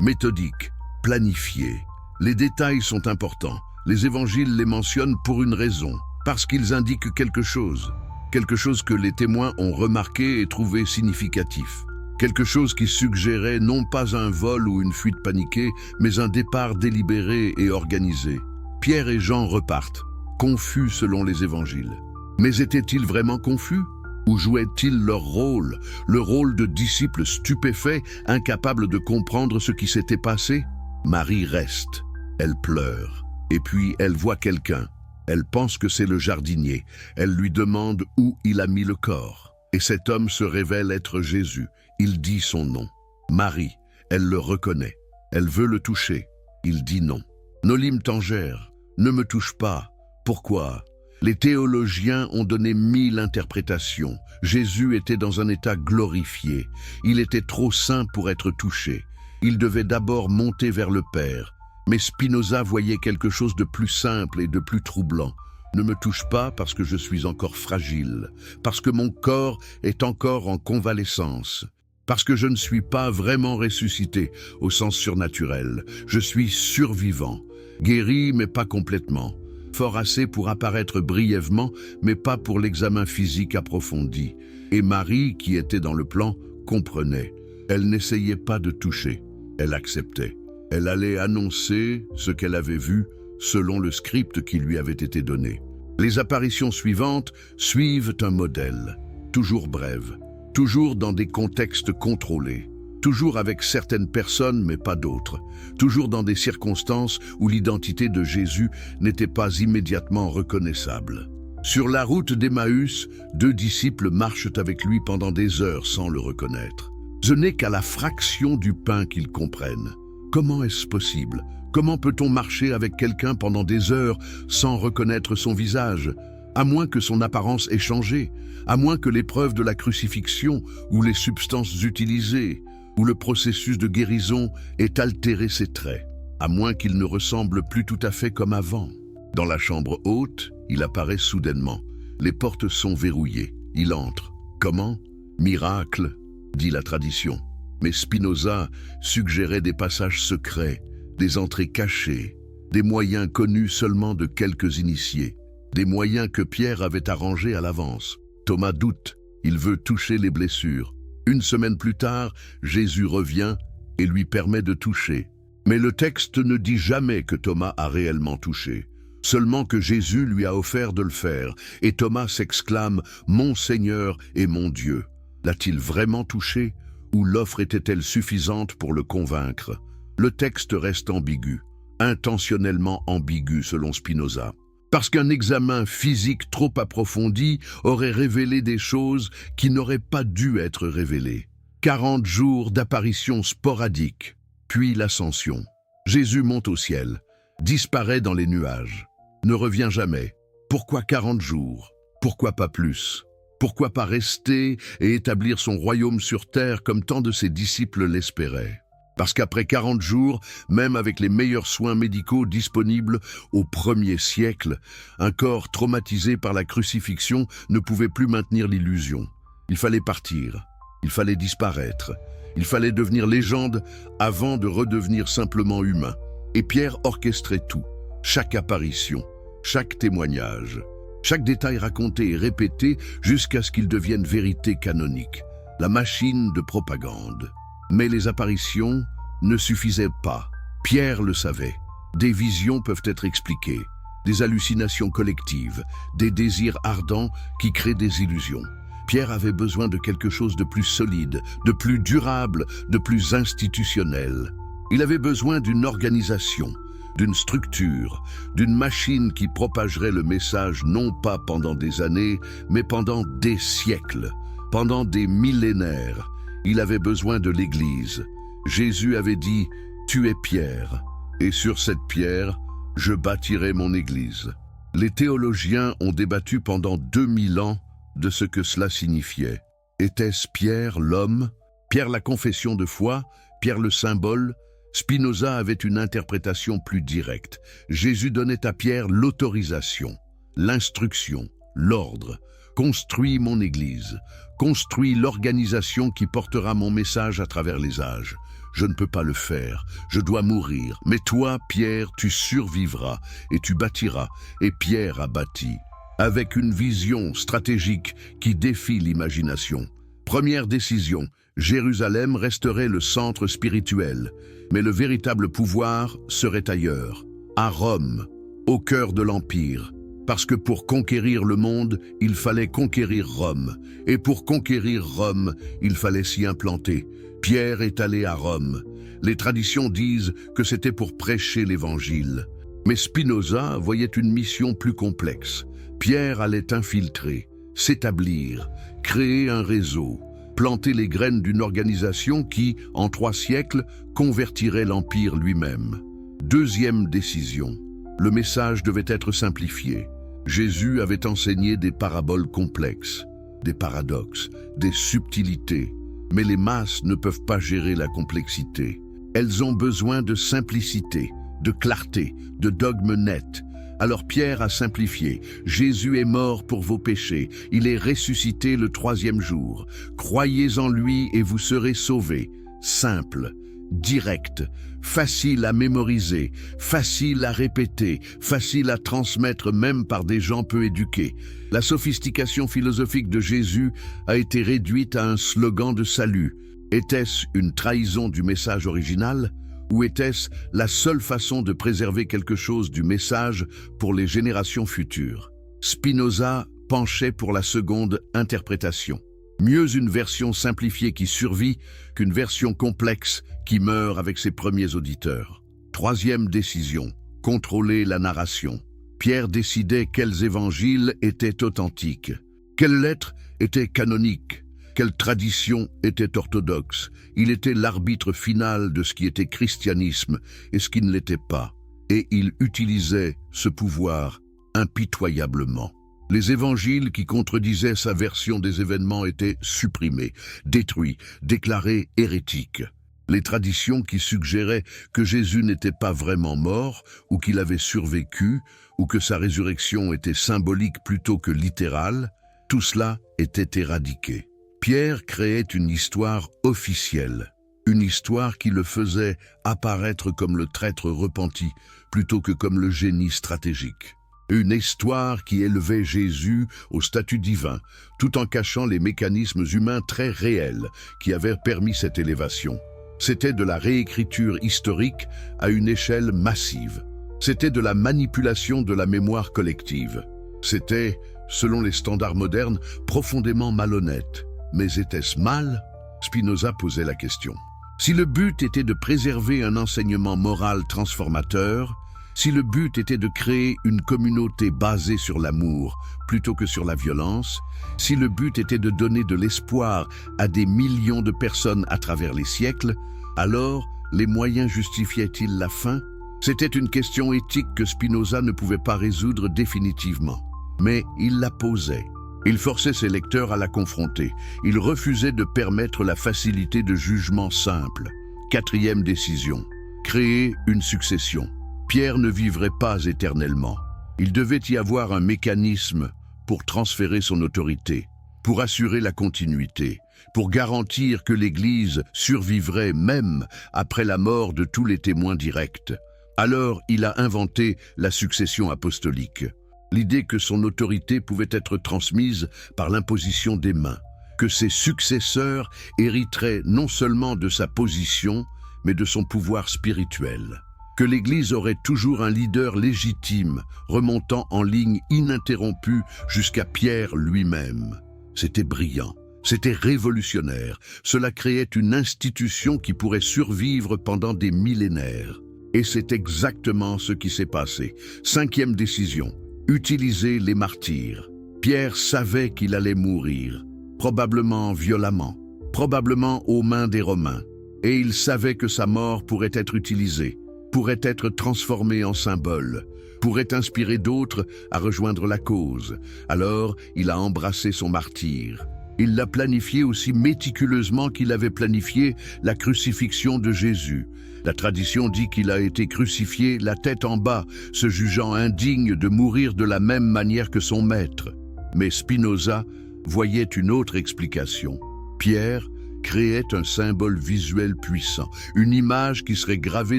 méthodique, planifié. Les détails sont importants. Les évangiles les mentionnent pour une raison. Parce qu'ils indiquent quelque chose que les témoins ont remarqué et trouvé significatif. Quelque chose qui suggérait non pas un vol ou une fuite paniquée, mais un départ délibéré et organisé. Pierre et Jean repartent. confus selon les évangiles. Mais étaient-ils vraiment confus? Ou jouaient-ils leur rôle, le rôle de disciples stupéfaits, incapables de comprendre ce qui s'était passé? Marie reste, elle pleure, et puis elle voit quelqu'un. Elle pense que c'est le jardinier. Elle lui demande où il a mis le corps. Et cet homme se révèle être Jésus. Il dit son nom. Marie, elle le reconnaît. Elle veut le toucher. Il dit non. Nolim Tangère, ne me touche pas. Pourquoi? Les théologiens ont donné 1000 interprétations. Jésus était dans un état glorifié. Il était trop saint pour être touché. Il devait d'abord monter vers le Père. Mais Spinoza voyait quelque chose de plus simple et de plus troublant. Ne me touche pas parce que je suis encore fragile, parce que mon corps est encore en convalescence, parce que je ne suis pas vraiment ressuscité au sens surnaturel. Je suis survivant, guéri mais pas complètement, fort assez pour apparaître brièvement mais pas pour l'examen physique approfondi. Et Marie, qui était dans le plan, comprenait. Elle n'essayait pas de toucher, elle acceptait. Elle allait annoncer ce qu'elle avait vu selon le script qui lui avait été donné. Les apparitions suivantes suivent un modèle, toujours brève, toujours dans des contextes contrôlés, toujours avec certaines personnes mais pas d'autres, toujours dans des circonstances où l'identité de Jésus n'était pas immédiatement reconnaissable. Sur la route d'Emmaüs, 2 disciples marchent avec lui pendant des heures sans le reconnaître. Ce n'est qu'à la fraction du pain qu'ils comprennent. Comment est-ce possible? Comment peut-on marcher avec quelqu'un pendant des heures sans reconnaître son visage? À moins que son apparence ait changé, à moins que l'épreuve de la crucifixion ou les substances utilisées ou le processus de guérison ait altéré ses traits, à moins qu'il ne ressemble plus tout à fait comme avant. Dans la chambre haute, il apparaît soudainement. Les portes sont verrouillées. Il entre. Comment? Miracle, dit la tradition. Mais Spinoza suggérait des passages secrets, des entrées cachées, des moyens connus seulement de quelques initiés, des moyens que Pierre avait arrangés à l'avance. Thomas doute, il veut toucher les blessures. 1 semaine plus tard, Jésus revient et lui permet de toucher. Mais le texte ne dit jamais que Thomas a réellement touché, seulement que Jésus lui a offert de le faire, et Thomas s'exclame « Mon Seigneur et mon Dieu ». L'a-t-il vraiment touché? Ou l'offre était-elle suffisante pour le convaincre? Le texte reste ambigu, intentionnellement ambigu selon Spinoza. Parce qu'un examen physique trop approfondi aurait révélé des choses qui n'auraient pas dû être révélées. 40 jours d'apparitions sporadiques, puis l'ascension. Jésus monte au ciel, disparaît dans les nuages, ne revient jamais. Pourquoi 40 jours? Pourquoi pas plus? Pourquoi pas rester et établir son royaume sur terre comme tant de ses disciples l'espéraient? Parce qu'après 40 jours, même avec les meilleurs soins médicaux disponibles au 1er siècle, un corps traumatisé par la crucifixion ne pouvait plus maintenir l'illusion. Il fallait partir, il fallait disparaître, il fallait devenir légende avant de redevenir simplement humain. Et Pierre orchestrait tout, chaque apparition, chaque témoignage. Chaque détail raconté et répété jusqu'à ce qu'il devienne vérité canonique, la machine de propagande. Mais les apparitions ne suffisaient pas. Pierre le savait. Des visions peuvent être expliquées, des hallucinations collectives, des désirs ardents qui créent des illusions. Pierre avait besoin de quelque chose de plus solide, de plus durable, de plus institutionnel. Il avait besoin d'une organisation, d'une structure, d'une machine qui propagerait le message non pas pendant des années, mais pendant des siècles, pendant des millénaires. Il avait besoin de l'Église. Jésus avait dit « Tu es Pierre, et sur cette pierre, je bâtirai mon Église ». Les théologiens ont débattu pendant 2000 ans de ce que cela signifiait. Était-ce Pierre l'homme, Pierre la confession de foi, Pierre le symbole? Spinoza avait une interprétation plus directe. Jésus donnait à Pierre l'autorisation, l'instruction, l'ordre. Construis mon Église, construis l'organisation qui portera mon message à travers les âges. Je ne peux pas le faire, je dois mourir. Mais toi, Pierre, tu survivras et tu bâtiras. Et Pierre a bâti, avec une vision stratégique qui défie l'imagination. Première décision, Jérusalem resterait le centre spirituel. Mais le véritable pouvoir serait ailleurs, à Rome, au cœur de l'Empire. Parce que pour conquérir le monde, il fallait conquérir Rome. Et pour conquérir Rome, il fallait s'y implanter. Pierre est allé à Rome. Les traditions disent que c'était pour prêcher l'Évangile. Mais Spinoza voyait une mission plus complexe. Pierre allait infiltrer, s'établir, créer un réseau, planter les graines d'une organisation qui, en 3 siècles, convertirait l'Empire lui-même. Deuxième décision. Le message devait être simplifié. Jésus avait enseigné des paraboles complexes, des paradoxes, des subtilités. Mais les masses ne peuvent pas gérer la complexité. Elles ont besoin de simplicité, de clarté, de dogmes nets. Alors Pierre a simplifié. Jésus est mort pour vos péchés. Il est ressuscité le 3e jour. Croyez en lui et vous serez sauvés. Simple, direct, facile à mémoriser, facile à répéter, facile à transmettre même par des gens peu éduqués. La sophistication philosophique de Jésus a été réduite à un slogan de salut. Était-ce une trahison du message original ? Ou était-ce la seule façon de préserver quelque chose du message pour les générations futures? Spinoza penchait pour la seconde interprétation. Mieux une version simplifiée qui survit qu'une version complexe qui meurt avec ses premiers auditeurs. Troisième décision, contrôler la narration. Pierre décidait quels évangiles étaient authentiques, quelles lettres étaient canoniques, quelle tradition était orthodoxe. Il était l'arbitre final de ce qui était christianisme et ce qui ne l'était pas. Et il utilisait ce pouvoir impitoyablement. Les évangiles qui contredisaient sa version des événements étaient supprimés, détruits, déclarés hérétiques. Les traditions qui suggéraient que Jésus n'était pas vraiment mort, ou qu'il avait survécu, ou que sa résurrection était symbolique plutôt que littérale, tout cela était éradiqué. Pierre créait une histoire officielle, une histoire qui le faisait apparaître comme le traître repenti, plutôt que comme le génie stratégique. Une histoire qui élevait Jésus au statut divin, tout en cachant les mécanismes humains très réels qui avaient permis cette élévation. C'était de la réécriture historique à une échelle massive. C'était de la manipulation de la mémoire collective. C'était, selon les standards modernes, profondément malhonnête. Mais était-ce mal? Spinoza posait la question. Si le but était de préserver un enseignement moral transformateur, si le but était de créer une communauté basée sur l'amour plutôt que sur la violence, si le but était de donner de l'espoir à des millions de personnes à travers les siècles, alors les moyens justifiaient-ils la fin? C'était une question éthique que Spinoza ne pouvait pas résoudre définitivement. Mais il la posait. Il forçait ses lecteurs à la confronter. Il refusait de permettre la facilité de jugement simple. Quatrième décision. Créer une succession. Pierre ne vivrait pas éternellement. Il devait y avoir un mécanisme pour transférer son autorité, pour assurer la continuité, pour garantir que l'Église survivrait même après la mort de tous les témoins directs. Alors, il a inventé la succession apostolique. L'idée que son autorité pouvait être transmise par l'imposition des mains, que ses successeurs hériteraient non seulement de sa position, mais de son pouvoir spirituel. Que l'Église aurait toujours un leader légitime, remontant en ligne ininterrompue jusqu'à Pierre lui-même. C'était brillant, c'était révolutionnaire. Cela créait une institution qui pourrait survivre pendant des millénaires. Et c'est exactement ce qui s'est passé. Cinquième décision, utiliser les martyrs. Pierre savait qu'il allait mourir, probablement violemment, probablement aux mains des Romains. Et il savait que sa mort pourrait être utilisée, pourrait être transformé en symbole, pourrait inspirer d'autres à rejoindre la cause. Alors, il a embrassé son martyre. Il l'a planifié aussi méticuleusement qu'il avait planifié la crucifixion de Jésus. La tradition dit qu'il a été crucifié la tête en bas, se jugeant indigne de mourir de la même manière que son maître. Mais Spinoza voyait une autre explication. Pierre créait un symbole visuel puissant, une image qui serait gravée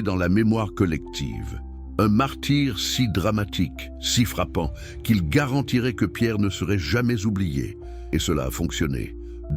dans la mémoire collective. Un martyr si dramatique, si frappant, qu'il garantirait que Pierre ne serait jamais oublié. Et cela a fonctionné.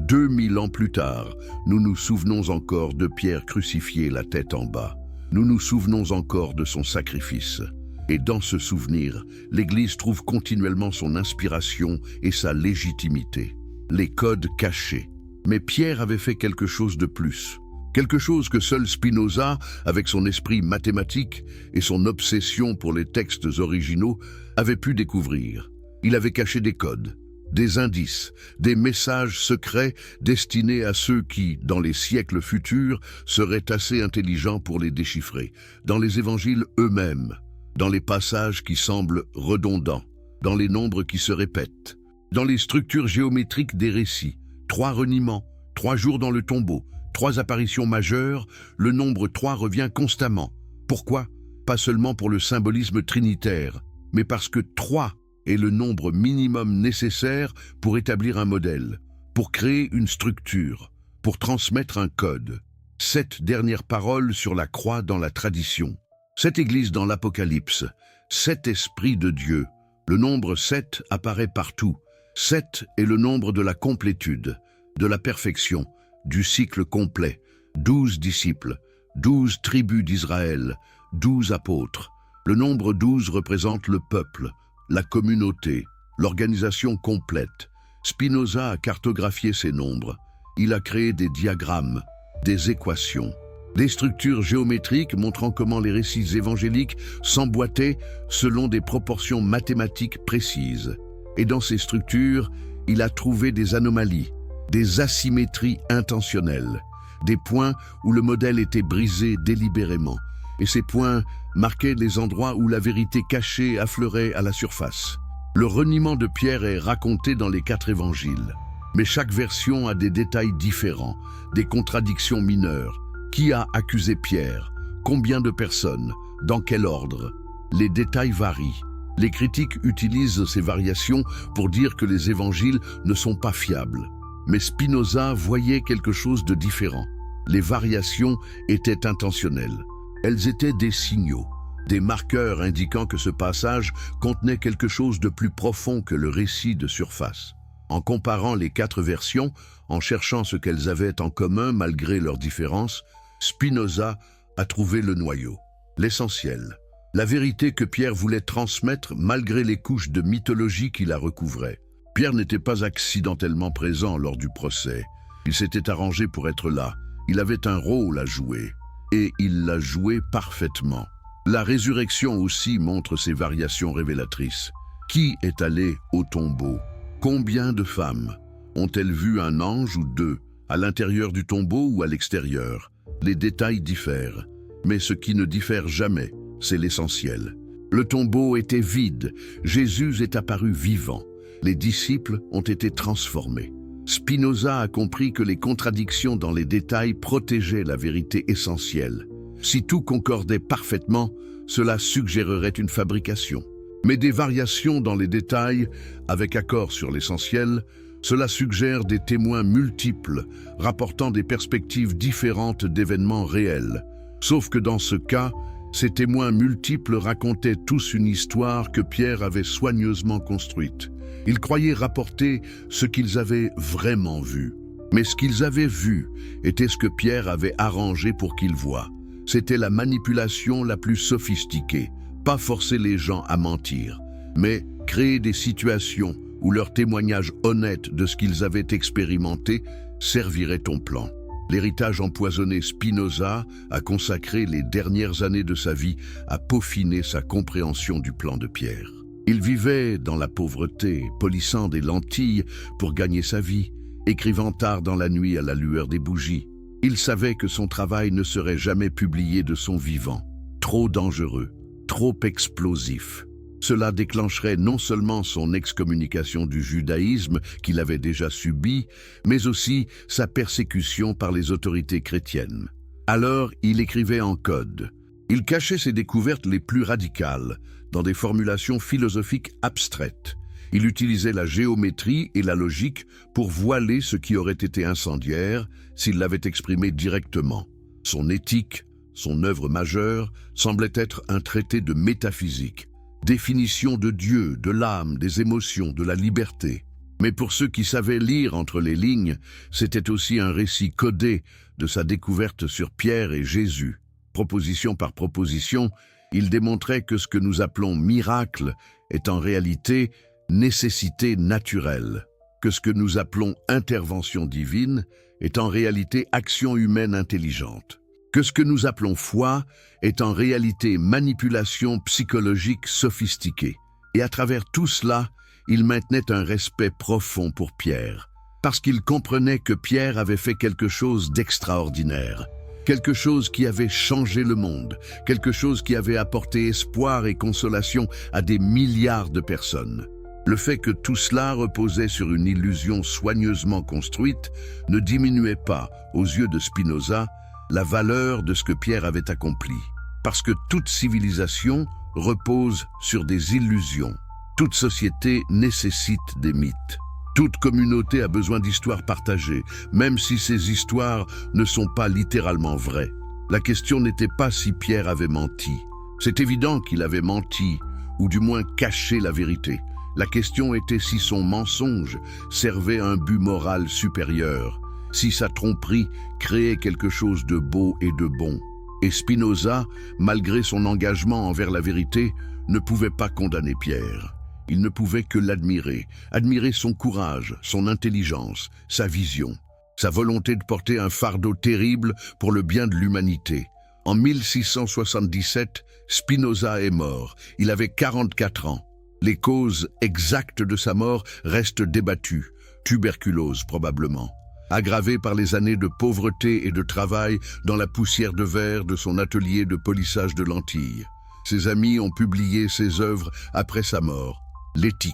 2000 ans plus tard, nous nous souvenons encore de Pierre crucifié la tête en bas. Nous nous souvenons encore de son sacrifice. Et dans ce souvenir, l'Église trouve continuellement son inspiration et sa légitimité. Les codes cachés. Mais Pierre avait fait quelque chose de plus. Quelque chose que seul Spinoza, avec son esprit mathématique et son obsession pour les textes originaux, avait pu découvrir. Il avait caché des codes, des indices, des messages secrets destinés à ceux qui, dans les siècles futurs, seraient assez intelligents pour les déchiffrer, dans les évangiles eux-mêmes, dans les passages qui semblent redondants, dans les nombres qui se répètent, dans les structures géométriques des récits, 3 reniements, 3 jours dans le tombeau, 3 apparitions majeures, le nombre 3 revient constamment. Pourquoi? Pas seulement pour le symbolisme trinitaire, mais parce que 3 est le nombre minimum nécessaire pour établir un modèle, pour créer une structure, pour transmettre un code. 7 dernières paroles sur la croix dans la tradition. 7 églises dans l'Apocalypse, 7 esprits de Dieu. Le nombre 7 apparaît partout. 7 est le nombre de la complétude, de la perfection, du cycle complet. 12 disciples, 12 tribus d'Israël, 12 apôtres. Le nombre 12 représente le peuple, la communauté, l'organisation complète. Spinoza a cartographié ces nombres. Il a créé des diagrammes, des équations, des structures géométriques montrant comment les récits évangéliques s'emboîtaient selon des proportions mathématiques précises. Et dans ces structures, il a trouvé des anomalies, des asymétries intentionnelles, des points où le modèle était brisé délibérément. Et ces points marquaient les endroits où la vérité cachée affleurait à la surface. Le reniement de Pierre est raconté dans les 4 évangiles. Mais chaque version a des détails différents, des contradictions mineures. Qui a accusé Pierre? Combien de personnes? Dans quel ordre? Les détails varient. Les critiques utilisent ces variations pour dire que les évangiles ne sont pas fiables. Mais Spinoza voyait quelque chose de différent. Les variations étaient intentionnelles. Elles étaient des signaux, des marqueurs indiquant que ce passage contenait quelque chose de plus profond que le récit de surface. En comparant les 4 versions, en cherchant ce qu'elles avaient en commun malgré leurs différences, Spinoza a trouvé le noyau, l'essentiel, la vérité que Pierre voulait transmettre malgré les couches de mythologie qui la recouvraient. Pierre n'était pas accidentellement présent lors du procès. Il s'était arrangé pour être là. Il avait un rôle à jouer. Et il l'a joué parfaitement. La résurrection aussi montre ces variations révélatrices. Qui est allé au tombeau? Combien de femmes ont-elles vu un ange ou 2, à l'intérieur du tombeau ou à l'extérieur? Les détails diffèrent, mais ce qui ne diffère jamais, c'est l'essentiel. Le tombeau était vide, Jésus est apparu vivant. Les disciples ont été transformés. Spinoza a compris que les contradictions dans les détails protégeaient la vérité essentielle. Si tout concordait parfaitement, cela suggérerait une fabrication. Mais des variations dans les détails, avec accord sur l'essentiel, cela suggère des témoins multiples, rapportant des perspectives différentes d'événements réels. Sauf que dans ce cas, ces témoins multiples racontaient tous une histoire que Pierre avait soigneusement construite. Ils croyaient rapporter ce qu'ils avaient vraiment vu. Mais ce qu'ils avaient vu était ce que Pierre avait arrangé pour qu'ils voient. C'était la manipulation la plus sophistiquée. Pas forcer les gens à mentir, mais créer des situations où leur témoignage honnête de ce qu'ils avaient expérimenté servirait ton plan. L'héritage empoisonné Spinoza a consacré les dernières années de sa vie à peaufiner sa compréhension du plan de Pierre. Il vivait dans la pauvreté, polissant des lentilles pour gagner sa vie, écrivant tard dans la nuit à la lueur des bougies. Il savait que son travail ne serait jamais publié de son vivant. Trop dangereux, trop explosif. Cela déclencherait non seulement son excommunication du judaïsme qu'il avait déjà subi, mais aussi sa persécution par les autorités chrétiennes. Alors, il écrivait en code. Il cachait ses découvertes les plus radicales dans des formulations philosophiques abstraites. Il utilisait la géométrie et la logique pour voiler ce qui aurait été incendiaire s'il l'avait exprimé directement. Son éthique, son œuvre majeure, semblait être un traité de métaphysique, définition de Dieu, de l'âme, des émotions, de la liberté. Mais pour ceux qui savaient lire entre les lignes, c'était aussi un récit codé de sa découverte sur Pierre et Jésus. Proposition par proposition, Il démontrait que ce que nous appelons miracle est en réalité nécessité naturelle, que ce que nous appelons intervention divine est en réalité action humaine intelligente, que ce que nous appelons foi est en réalité manipulation psychologique sophistiquée. Et à travers tout cela, il maintenait un respect profond pour Pierre, parce qu'il comprenait que Pierre avait fait quelque chose d'extraordinaire, quelque chose qui avait changé le monde, quelque chose qui avait apporté espoir et consolation à des milliards de personnes. Le fait que tout cela reposait sur une illusion soigneusement construite ne diminuait pas, aux yeux de Spinoza, la valeur de ce que Pierre avait accompli. Parce que toute civilisation repose sur des illusions. Toute société nécessite des mythes. Toute communauté a besoin d'histoires partagées, même si ces histoires ne sont pas littéralement vraies. La question n'était pas si Pierre avait menti. C'est évident qu'il avait menti, ou du moins caché la vérité. La question était si son mensonge servait un but moral supérieur, si sa tromperie créait quelque chose de beau et de bon. Et Spinoza, malgré son engagement envers la vérité, ne pouvait pas condamner Pierre. Il ne pouvait que l'admirer, admirer son courage, son intelligence, sa vision, sa volonté de porter un fardeau terrible pour le bien de l'humanité. En 1677, Spinoza est mort. Il avait 44 ans. Les causes exactes de sa mort restent débattues. Tuberculose probablement, aggravée par les années de pauvreté et de travail dans la poussière de verre de son atelier de polissage de lentilles. Ses amis ont publié ses œuvres après sa mort. L'éthique,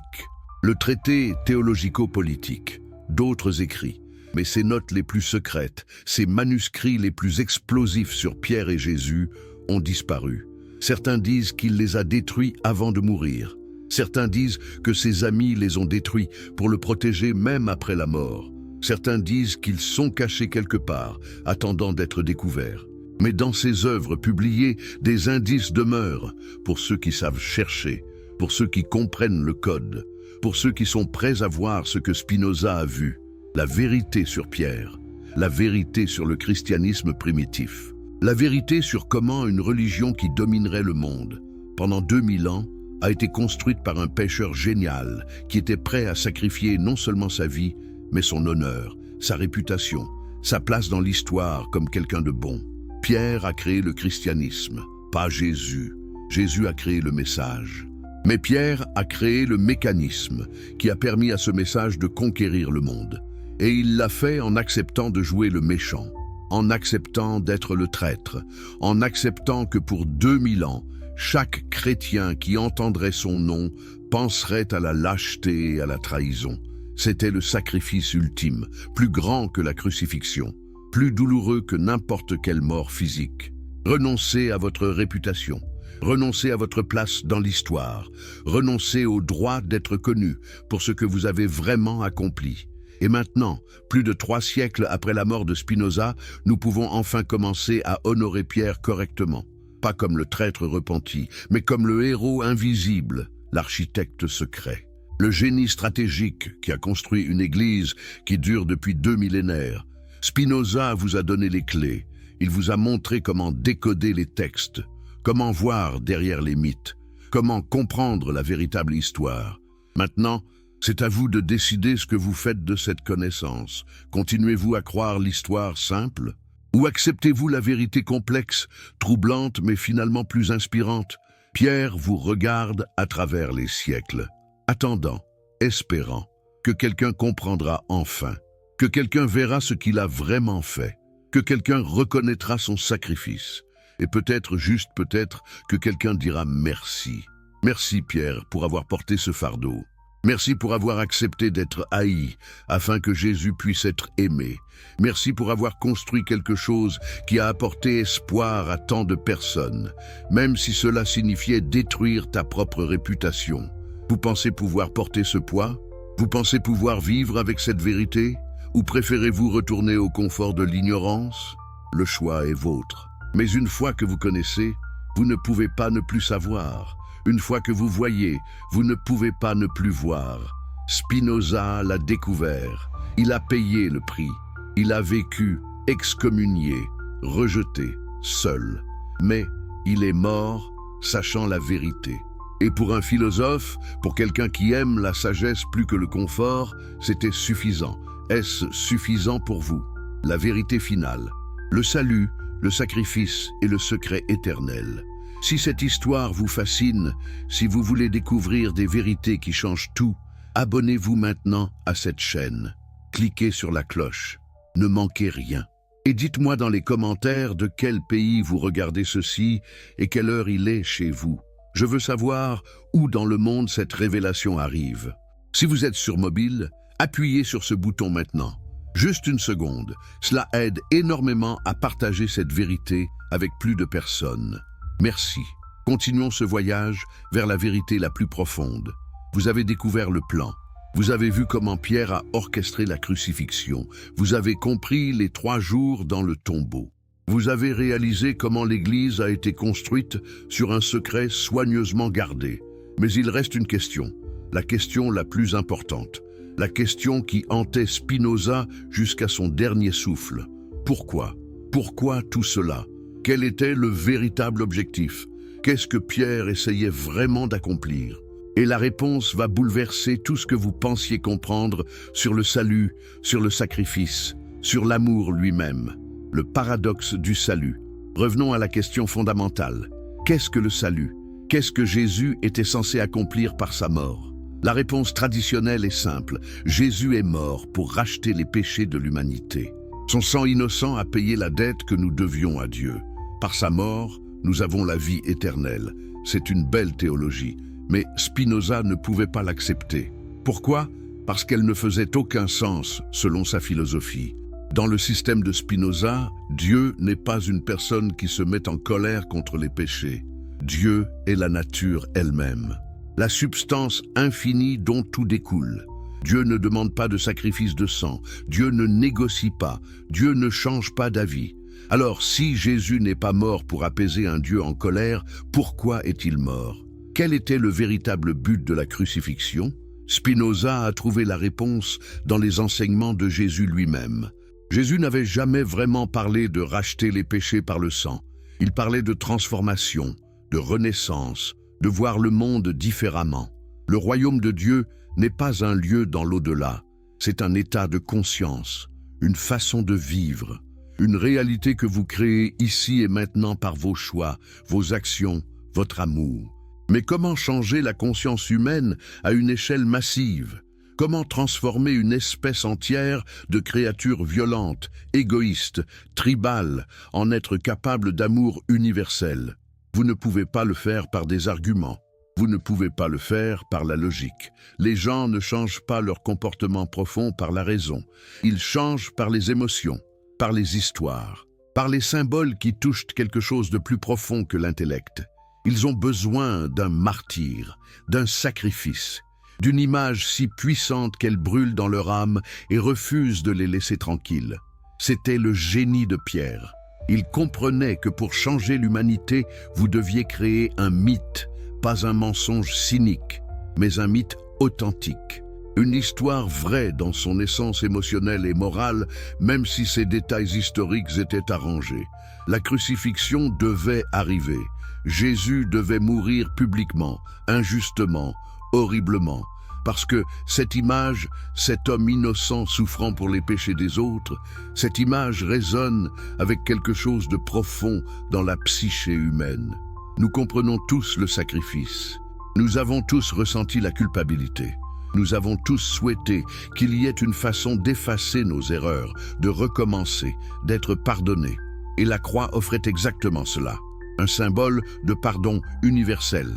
le traité théologico-politique, d'autres écrits. Mais ses notes les plus secrètes, ses manuscrits les plus explosifs sur Pierre et Jésus ont disparu. Certains disent qu'il les a détruits avant de mourir. Certains disent que ses amis les ont détruits pour le protéger même après la mort. Certains disent qu'ils sont cachés quelque part, attendant d'être découverts. Mais dans ses œuvres publiées, des indices demeurent pour ceux qui savent chercher, pour ceux qui comprennent le code, pour ceux qui sont prêts à voir ce que Spinoza a vu, la vérité sur Pierre, la vérité sur le christianisme primitif, la vérité sur comment une religion qui dominerait le monde, pendant 2000 ans, a été construite par un pécheur génial qui était prêt à sacrifier non seulement sa vie, mais son honneur, sa réputation, sa place dans l'histoire comme quelqu'un de bon. Pierre a créé le christianisme, pas Jésus. Jésus a créé le message. Mais Pierre a créé le mécanisme qui a permis à ce message de conquérir le monde. Et il l'a fait en acceptant de jouer le méchant, en acceptant d'être le traître, en acceptant que pour 2000 ans, chaque chrétien qui entendrait son nom penserait à la lâcheté et à la trahison. C'était le sacrifice ultime, plus grand que la crucifixion, plus douloureux que n'importe quelle mort physique. Renoncez à votre réputation, renoncez à votre place dans l'histoire, renoncez au droit d'être connu pour ce que vous avez vraiment accompli. Et maintenant, plus de 3 siècles après la mort de Spinoza, nous pouvons enfin commencer à honorer Pierre correctement. Pas comme le traître repenti, mais comme le héros invisible, l'architecte secret. Le génie stratégique qui a construit une église qui dure depuis 2 millénaires. Spinoza vous a donné les clés. Il vous a montré comment décoder les textes, comment voir derrière les mythes, comment comprendre la véritable histoire. Maintenant, c'est à vous de décider ce que vous faites de cette connaissance. Continuez-vous à croire l'histoire simple ? Ou acceptez-vous la vérité complexe, troublante mais finalement plus inspirante? Pierre vous regarde à travers les siècles, attendant, espérant, que quelqu'un comprendra enfin, que quelqu'un verra ce qu'il a vraiment fait, que quelqu'un reconnaîtra son sacrifice, et peut-être, juste peut-être, que quelqu'un dira merci. Merci Pierre pour avoir porté ce fardeau. Merci pour avoir accepté d'être haï, afin que Jésus puisse être aimé. Merci pour avoir construit quelque chose qui a apporté espoir à tant de personnes, même si cela signifiait détruire ta propre réputation. Vous pensez pouvoir porter ce poids? Vous pensez pouvoir vivre avec cette vérité? Ou préférez-vous retourner au confort de l'ignorance? Le choix est vôtre. Mais une fois que vous connaissez, vous ne pouvez pas ne plus savoir. Une fois que vous voyez, vous ne pouvez pas ne plus voir. Spinoza l'a découvert. Il a payé le prix. Il a vécu excommunié, rejeté, seul. Mais il est mort sachant la vérité. Et pour un philosophe, pour quelqu'un qui aime la sagesse plus que le confort, c'était suffisant. Est-ce suffisant pour vous? La vérité finale, le salut, le sacrifice et le secret éternel. Si cette histoire vous fascine, si vous voulez découvrir des vérités qui changent tout, abonnez-vous maintenant à cette chaîne. Cliquez sur la cloche. Ne manquez rien. Et dites-moi dans les commentaires de quel pays vous regardez ceci et quelle heure il est chez vous. Je veux savoir où dans le monde cette révélation arrive. Si vous êtes sur mobile, appuyez sur ce bouton maintenant. Juste une seconde. Cela aide énormément à partager cette vérité avec plus de personnes. Merci. Continuons ce voyage vers la vérité la plus profonde. Vous avez découvert le plan. Vous avez vu comment Pierre a orchestré la crucifixion. Vous avez compris les 3 jours dans le tombeau. Vous avez réalisé comment l'Église a été construite sur un secret soigneusement gardé. Mais il reste une question, la question la plus importante, la question qui hantait Spinoza jusqu'à son dernier souffle. Pourquoi? Pourquoi tout cela? Quel était le véritable objectif? Qu'est-ce que Pierre essayait vraiment d'accomplir? Et la réponse va bouleverser tout ce que vous pensiez comprendre sur le salut, sur le sacrifice, sur l'amour lui-même. Le paradoxe du salut. Revenons à la question fondamentale. Qu'est-ce que le salut? Qu'est-ce que Jésus était censé accomplir par sa mort? La réponse traditionnelle est simple. Jésus est mort pour racheter les péchés de l'humanité. Son sang innocent a payé la dette que nous devions à Dieu. Par sa mort, nous avons la vie éternelle. C'est une belle théologie, mais Spinoza ne pouvait pas l'accepter. Pourquoi? Parce qu'elle ne faisait aucun sens selon sa philosophie. Dans le système de Spinoza, Dieu n'est pas une personne qui se met en colère contre les péchés. Dieu est la nature elle-même, la substance infinie dont tout découle. Dieu ne demande pas de sacrifice de sang, Dieu ne négocie pas, Dieu ne change pas d'avis. Alors si Jésus n'est pas mort pour apaiser un Dieu en colère, pourquoi est-il mort? Quel était le véritable but de la crucifixion? Spinoza a trouvé la réponse dans les enseignements de Jésus lui-même. Jésus n'avait jamais vraiment parlé de racheter les péchés par le sang. Il parlait de transformation, de renaissance, de voir le monde différemment. Le royaume de Dieu n'est pas un lieu dans l'au-delà, c'est un état de conscience, une façon de vivre, une réalité que vous créez ici et maintenant par vos choix, vos actions, votre amour. Mais comment changer la conscience humaine à une échelle massive? Comment transformer une espèce entière de créatures violentes, égoïstes, tribales, en être capables d'amour universel? Vous ne pouvez pas le faire par des arguments. Vous ne pouvez pas le faire par la logique. Les gens ne changent pas leur comportement profond par la raison. Ils changent par les émotions, par les histoires, par les symboles qui touchent quelque chose de plus profond que l'intellect. Ils ont besoin d'un martyr, d'un sacrifice, d'une image si puissante qu'elle brûle dans leur âme et refuse de les laisser tranquilles. C'était le génie de Pierre. Il comprenait que pour changer l'humanité, vous deviez créer un mythe, pas un mensonge cynique, mais un mythe authentique. Une histoire vraie dans son essence émotionnelle et morale, même si ses détails historiques étaient arrangés. La crucifixion devait arriver. Jésus devait mourir publiquement, injustement, horriblement, parce que cette image, cet homme innocent souffrant pour les péchés des autres, cette image résonne avec quelque chose de profond dans la psyché humaine. Nous comprenons tous le sacrifice. Nous avons tous ressenti la culpabilité. Nous avons tous souhaité qu'il y ait une façon d'effacer nos erreurs, de recommencer, d'être pardonnés. Et la croix offrait exactement cela. Un symbole de pardon universel.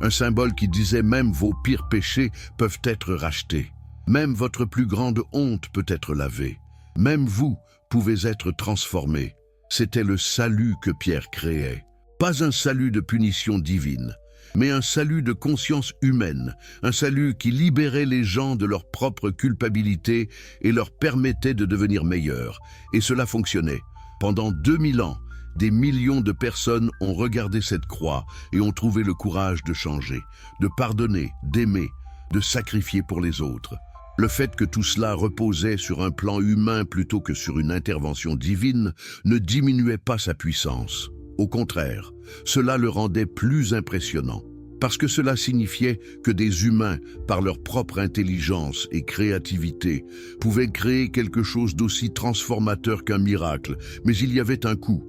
Un symbole qui disait même vos pires péchés peuvent être rachetés. Même votre plus grande honte peut être lavée. Même vous pouvez être transformés. C'était le salut que Pierre créait. Pas un salut de punition divine, mais un salut de conscience humaine, un salut qui libérait les gens de leur propre culpabilité et leur permettait de devenir meilleurs. Et cela fonctionnait. Pendant 2000 ans, des millions de personnes ont regardé cette croix et ont trouvé le courage de changer, de pardonner, d'aimer, de sacrifier pour les autres. Le fait que tout cela reposait sur un plan humain plutôt que sur une intervention divine ne diminuait pas sa puissance. Au contraire, cela le rendait plus impressionnant, parce que cela signifiait que des humains, par leur propre intelligence et créativité, pouvaient créer quelque chose d'aussi transformateur qu'un miracle. Mais il y avait un coût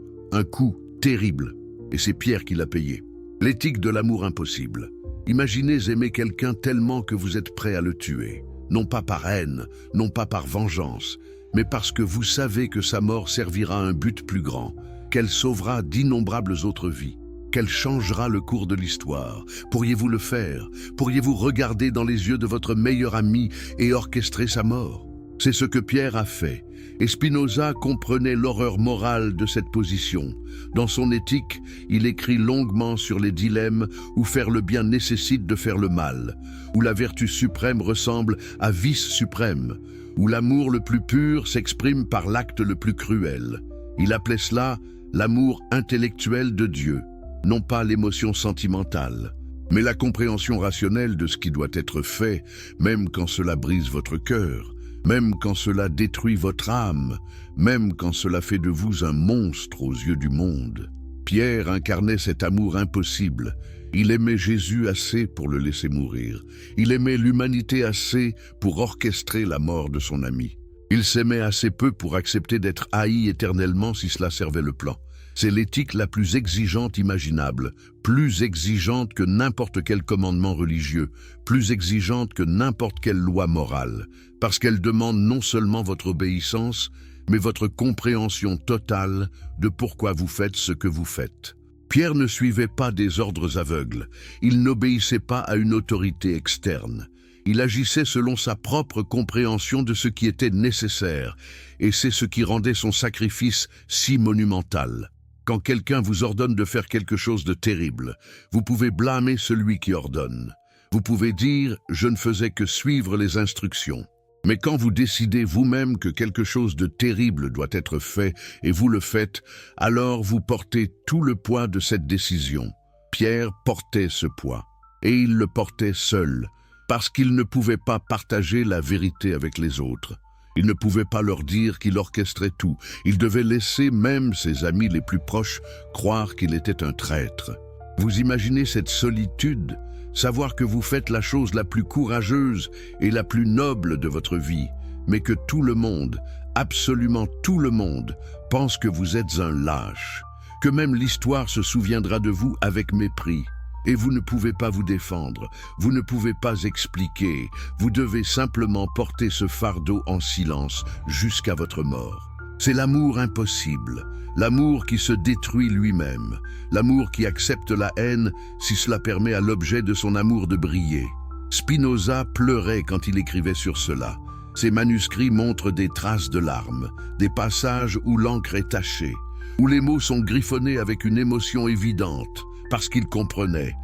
terrible, et c'est Pierre qui l'a payé. L'éthique de l'amour impossible. Imaginez aimer quelqu'un tellement que vous êtes prêt à le tuer, non pas par haine, non pas par vengeance, mais parce que vous savez que sa mort servira à un but plus grand, qu'elle sauvera d'innombrables autres vies, qu'elle changera le cours de l'histoire. Pourriez-vous le faire? Pourriez-vous regarder dans les yeux de votre meilleur ami et orchestrer sa mort? C'est ce que Pierre a fait, et Spinoza comprenait l'horreur morale de cette position. Dans son Éthique, il écrit longuement sur les dilemmes où faire le bien nécessite de faire le mal, où la vertu suprême ressemble à vice suprême, où l'amour le plus pur s'exprime par l'acte le plus cruel. Il appelait cela l'amour intellectuel de Dieu, non pas l'émotion sentimentale, mais la compréhension rationnelle de ce qui doit être fait, même quand cela brise votre cœur, même quand cela détruit votre âme, même quand cela fait de vous un monstre aux yeux du monde. Pierre incarnait cet amour impossible. Il aimait Jésus assez pour le laisser mourir. Il aimait l'humanité assez pour orchestrer la mort de son ami. Il s'aimait assez peu pour accepter d'être haï éternellement si cela servait le plan. C'est l'éthique la plus exigeante imaginable, plus exigeante que n'importe quel commandement religieux, plus exigeante que n'importe quelle loi morale, parce qu'elle demande non seulement votre obéissance, mais votre compréhension totale de pourquoi vous faites ce que vous faites. Pierre ne suivait pas des ordres aveugles, il n'obéissait pas à une autorité externe. Il agissait selon sa propre compréhension de ce qui était nécessaire, et c'est ce qui rendait son sacrifice si monumental. Quand quelqu'un vous ordonne de faire quelque chose de terrible, vous pouvez blâmer celui qui ordonne. Vous pouvez dire « je ne faisais que suivre les instructions ». Mais quand vous décidez vous-même que quelque chose de terrible doit être fait et vous le faites, alors vous portez tout le poids de cette décision. Pierre portait ce poids, et il le portait seul, parce qu'il ne pouvait pas partager la vérité avec les autres. Il ne pouvait pas leur dire qu'il orchestrait tout. Il devait laisser même ses amis les plus proches croire qu'il était un traître. Vous imaginez cette solitude, savoir que vous faites la chose la plus courageuse et la plus noble de votre vie, mais que tout le monde, absolument tout le monde, pense que vous êtes un lâche, que même l'histoire se souviendra de vous avec mépris. Et vous ne pouvez pas vous défendre, vous ne pouvez pas expliquer, vous devez simplement porter ce fardeau en silence jusqu'à votre mort. C'est l'amour impossible, l'amour qui se détruit lui-même, l'amour qui accepte la haine si cela permet à l'objet de son amour de briller. Spinoza pleurait quand il écrivait sur cela. Ses manuscrits montrent des traces de larmes, des passages où l'encre est tachée, où les mots sont griffonnés avec une émotion évidente, parce qu'il comprenait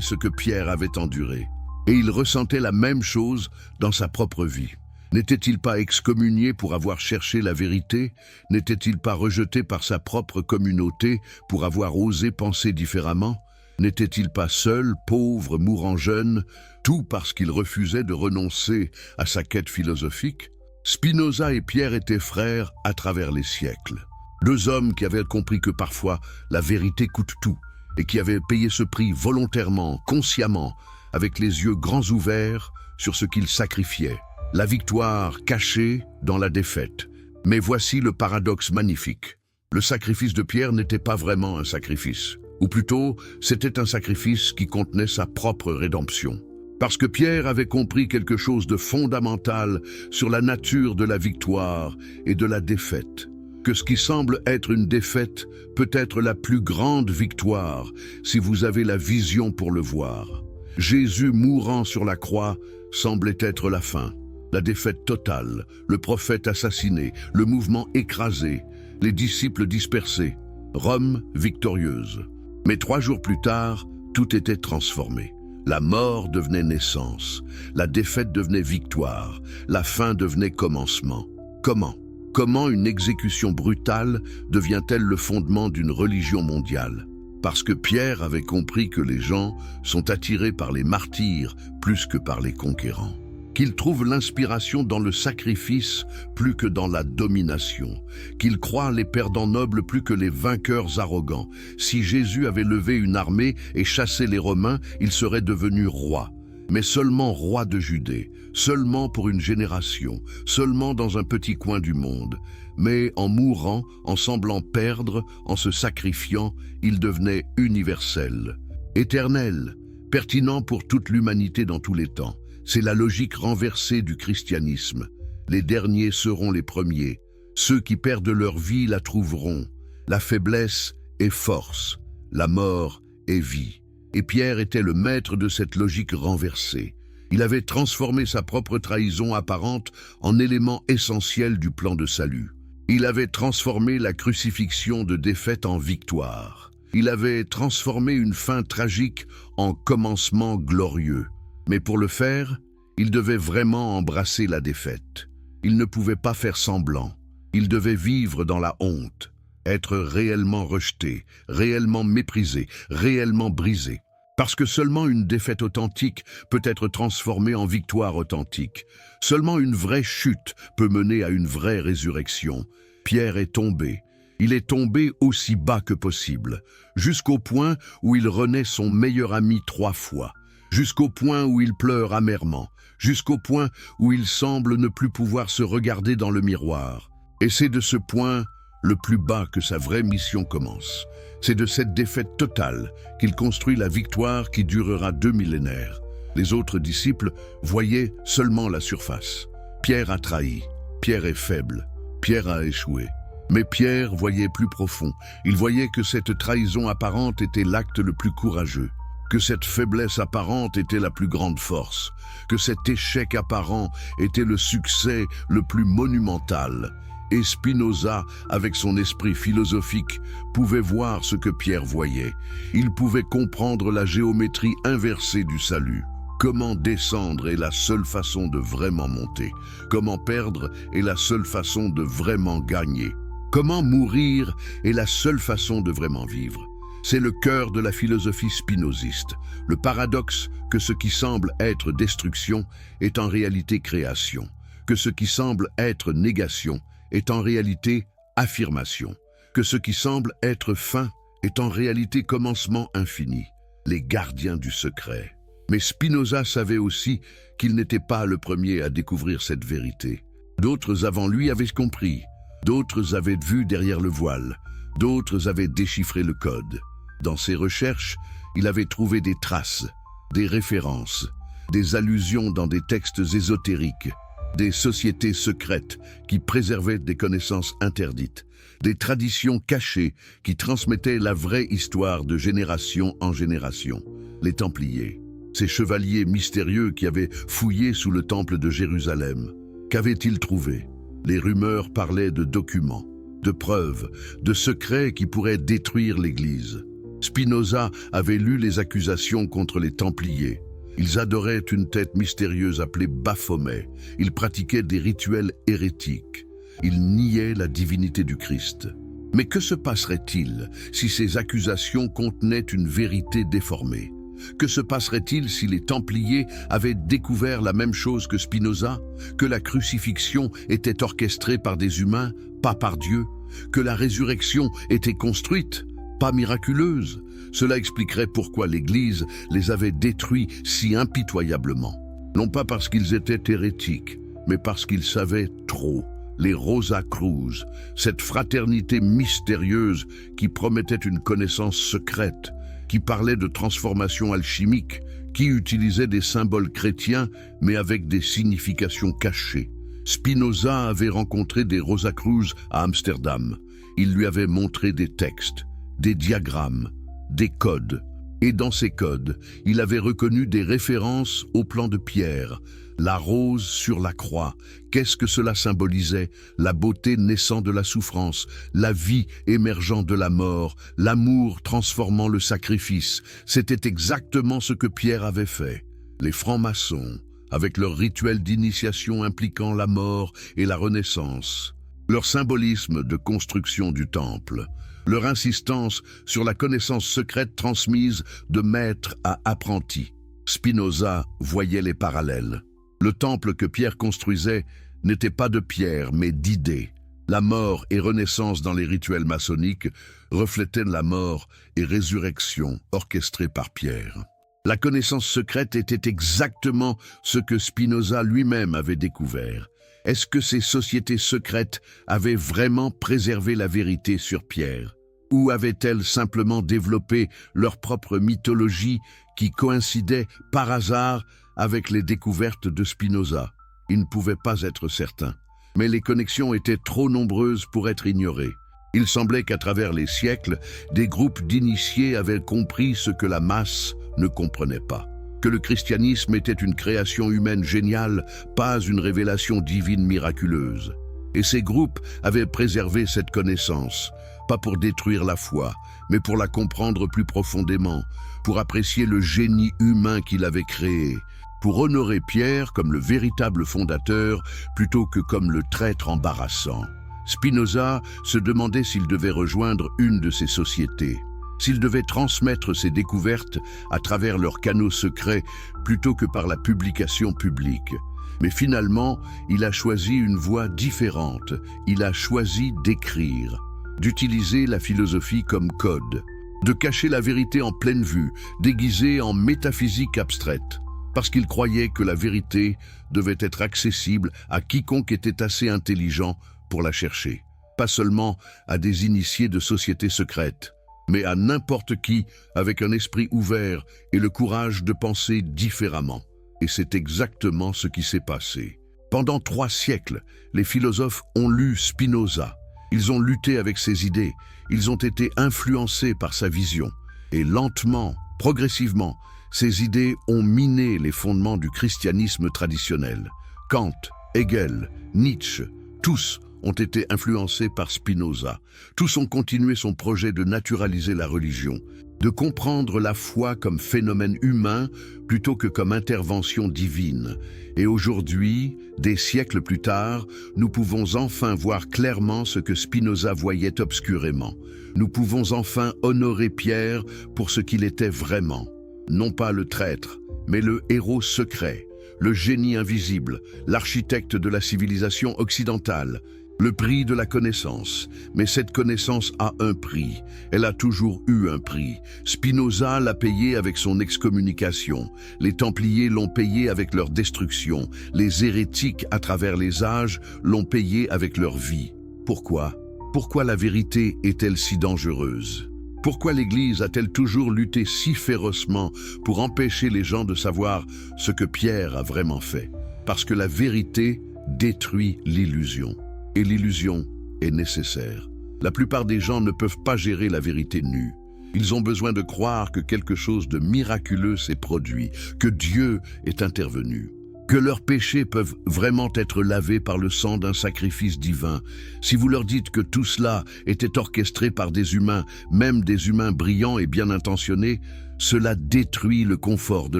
ce que Pierre avait enduré. Et il ressentait la même chose dans sa propre vie. N'était-il pas excommunié pour avoir cherché la vérité? N'était-il pas rejeté par sa propre communauté pour avoir osé penser différemment? N'était-il pas seul, pauvre, mourant jeune, tout parce qu'il refusait de renoncer à sa quête philosophique? Spinoza et Pierre étaient frères à travers les siècles. Deux hommes qui avaient compris que parfois la vérité coûte tout, et qui avaient payé ce prix volontairement, consciemment, avec les yeux grands ouverts sur ce qu'ils sacrifiaient. La victoire cachée dans la défaite. Mais voici le paradoxe magnifique. Le sacrifice de Pierre n'était pas vraiment un sacrifice. Ou plutôt, c'était un sacrifice qui contenait sa propre rédemption. Parce que Pierre avait compris quelque chose de fondamental sur la nature de la victoire et de la défaite. Que ce qui semble être une défaite peut être la plus grande victoire si vous avez la vision pour le voir. Jésus mourant sur la croix semblait être la fin, la défaite totale, le prophète assassiné, le mouvement écrasé, les disciples dispersés, Rome victorieuse. Mais 3 jours plus tard, tout était transformé. La mort devenait naissance, la défaite devenait victoire, la fin devenait commencement. Comment? Comment une exécution brutale devient-elle le fondement d'une religion mondiale? Parce que Pierre avait compris que les gens sont attirés par les martyrs plus que par les conquérants. qu'il trouve l'inspiration dans le sacrifice plus que dans la domination, qu'il croit les perdants nobles plus que les vainqueurs arrogants. Si Jésus avait levé une armée et chassé les Romains, il serait devenu roi. Mais seulement roi de Judée, seulement pour une génération, seulement dans un petit coin du monde. Mais en mourant, en semblant perdre, en se sacrifiant, il devenait universel, éternel, pertinent pour toute l'humanité dans tous les temps. C'est la logique renversée du christianisme. Les derniers seront les premiers. Ceux qui perdent leur vie la trouveront. La faiblesse est force, la mort est vie. Et Pierre était le maître de cette logique renversée. Il avait transformé sa propre trahison apparente en élément essentiel du plan de salut. Il avait transformé la crucifixion de défaite en victoire. Il avait transformé une fin tragique en commencement glorieux. Mais pour le faire, il devait vraiment embrasser la défaite. Il ne pouvait pas faire semblant. Il devait vivre dans la honte, être réellement rejeté, réellement méprisé, réellement brisé. Parce que seulement une défaite authentique peut être transformée en victoire authentique. Seulement une vraie chute peut mener à une vraie résurrection. Pierre est tombé. Il est tombé aussi bas que possible, jusqu'au point où il renaît son meilleur ami 3 fois, jusqu'au point où il pleure amèrement, jusqu'au point où il semble ne plus pouvoir se regarder dans le miroir. Et c'est de ce point le plus bas que sa vraie mission commence. C'est de cette défaite totale qu'il construit la victoire qui durera 2 millénaires. Les autres disciples voyaient seulement la surface. Pierre a trahi, Pierre est faible, Pierre a échoué. Mais Pierre voyait plus profond. Il voyait que cette trahison apparente était l'acte le plus courageux, que cette faiblesse apparente était la plus grande force, que cet échec apparent était le succès le plus monumental. Et Spinoza, avec son esprit philosophique, pouvait voir ce que Pierre voyait. Il pouvait comprendre la géométrie inversée du salut. Comment descendre est la seule façon de vraiment monter. Comment perdre est la seule façon de vraiment gagner. Comment mourir est la seule façon de vraiment vivre. C'est le cœur de la philosophie spinoziste. Le paradoxe que ce qui semble être destruction est en réalité création, que ce qui semble être négation est en réalité affirmation, que ce qui semble être fin est en réalité commencement infini, les gardiens du secret. Mais Spinoza savait aussi qu'il n'était pas le premier à découvrir cette vérité. D'autres avant lui avaient compris, d'autres avaient vu derrière le voile, d'autres avaient déchiffré le code. Dans ses recherches, il avait trouvé des traces, des références, des allusions dans des textes ésotériques, des sociétés secrètes qui préservaient des connaissances interdites, des traditions cachées qui transmettaient la vraie histoire de génération en génération. Les Templiers, ces chevaliers mystérieux qui avaient fouillé sous le temple de Jérusalem, qu'avaient-ils trouvé? Les rumeurs parlaient de documents, de preuves, de secrets qui pourraient détruire l'Église. Spinoza avait lu les accusations contre les Templiers. Ils adoraient une tête mystérieuse appelée Baphomet. Ils pratiquaient des rituels hérétiques. Ils niaient la divinité du Christ. Mais que se passerait-il si ces accusations contenaient une vérité déformée? Que se passerait-il si les Templiers avaient découvert la même chose que Spinoza? Que la crucifixion était orchestrée par des humains, pas par Dieu? Que la résurrection était construite, pas miraculeuse? Cela expliquerait pourquoi l'Église les avait détruits si impitoyablement. Non pas parce qu'ils étaient hérétiques, mais parce qu'ils savaient trop. Les Rosacruz, cette fraternité mystérieuse qui promettait une connaissance secrète, qui parlait de transformation alchimique, qui utilisait des symboles chrétiens, mais avec des significations cachées. Spinoza avait rencontré des Rosacruz à Amsterdam. Il lui avait montré des textes, des diagrammes, des codes. Et dans ces codes, il avait reconnu des références au plan de Pierre. La rose sur la croix, qu'est-ce que cela symbolisait? La beauté naissant de la souffrance, la vie émergeant de la mort, l'amour transformant le sacrifice. C'était exactement ce que Pierre avait fait. Les francs-maçons, avec leur rituel d'initiation impliquant la mort et la renaissance, leur symbolisme de construction du temple, leur insistance sur la connaissance secrète transmise de maître à apprenti. Spinoza voyait les parallèles. Le temple que Pierre construisait n'était pas de pierre, mais d'idées. La mort et renaissance dans les rituels maçonniques reflétaient la mort et résurrection orchestrée par Pierre. La connaissance secrète était exactement ce que Spinoza lui-même avait découvert. Est-ce que ces sociétés secrètes avaient vraiment préservé la vérité sur Pierre? Ou avaient-elles simplement développé leur propre mythologie qui coïncidait par hasard avec les découvertes de Spinoza? Il ne pouvait pas être certain. Mais les connexions étaient trop nombreuses pour être ignorées. Il semblait qu'à travers les siècles, des groupes d'initiés avaient compris ce que la masse ne comprenait pas. Que le christianisme était une création humaine géniale, pas une révélation divine miraculeuse. Et ces groupes avaient préservé cette connaissance, pas pour détruire la foi, mais pour la comprendre plus profondément, pour apprécier le génie humain qu'il avait créé, pour honorer Pierre comme le véritable fondateur plutôt que comme le traître embarrassant. Spinoza se demandait s'il devait rejoindre une de ces sociétés, s'il devait transmettre ses découvertes à travers leurs canaux secrets plutôt que par la publication publique. Mais finalement, il a choisi une voie différente. Il a choisi d'écrire, d'utiliser la philosophie comme code, de cacher la vérité en pleine vue, déguisée en métaphysique abstraite, parce qu'il croyait que la vérité devait être accessible à quiconque était assez intelligent pour la chercher, pas seulement à des initiés de sociétés secrètes, mais à n'importe qui avec un esprit ouvert et le courage de penser différemment. Et c'est exactement ce qui s'est passé. Pendant 3 siècles, les philosophes ont lu Spinoza. Ils ont lutté avec ses idées, ils ont été influencés par sa vision. Et lentement, progressivement, ces idées ont miné les fondements du christianisme traditionnel. Kant, Hegel, Nietzsche, tous ont été influencés par Spinoza. Tous ont continué son projet de naturaliser la religion, de comprendre la foi comme phénomène humain plutôt que comme intervention divine. Et aujourd'hui, des siècles plus tard, nous pouvons enfin voir clairement ce que Spinoza voyait obscurément. Nous pouvons enfin honorer Pierre pour ce qu'il était vraiment. Non pas le traître, mais le héros secret, le génie invisible, l'architecte de la civilisation occidentale, le prix de la connaissance. Mais cette connaissance a un prix. Elle a toujours eu un prix. Spinoza l'a payé avec son excommunication. Les Templiers l'ont payé avec leur destruction. Les hérétiques, à travers les âges, l'ont payé avec leur vie. Pourquoi? Pourquoi la vérité est-elle si dangereuse? Pourquoi l'Église a-t-elle toujours lutté si férocement pour empêcher les gens de savoir ce que Pierre a vraiment fait? Parce que la vérité détruit l'illusion. Et l'illusion est nécessaire. La plupart des gens ne peuvent pas gérer la vérité nue. Ils ont besoin de croire que quelque chose de miraculeux s'est produit, que Dieu est intervenu, que leurs péchés peuvent vraiment être lavés par le sang d'un sacrifice divin. Si vous leur dites que tout cela était orchestré par des humains, même des humains brillants et bien intentionnés, cela détruit le confort de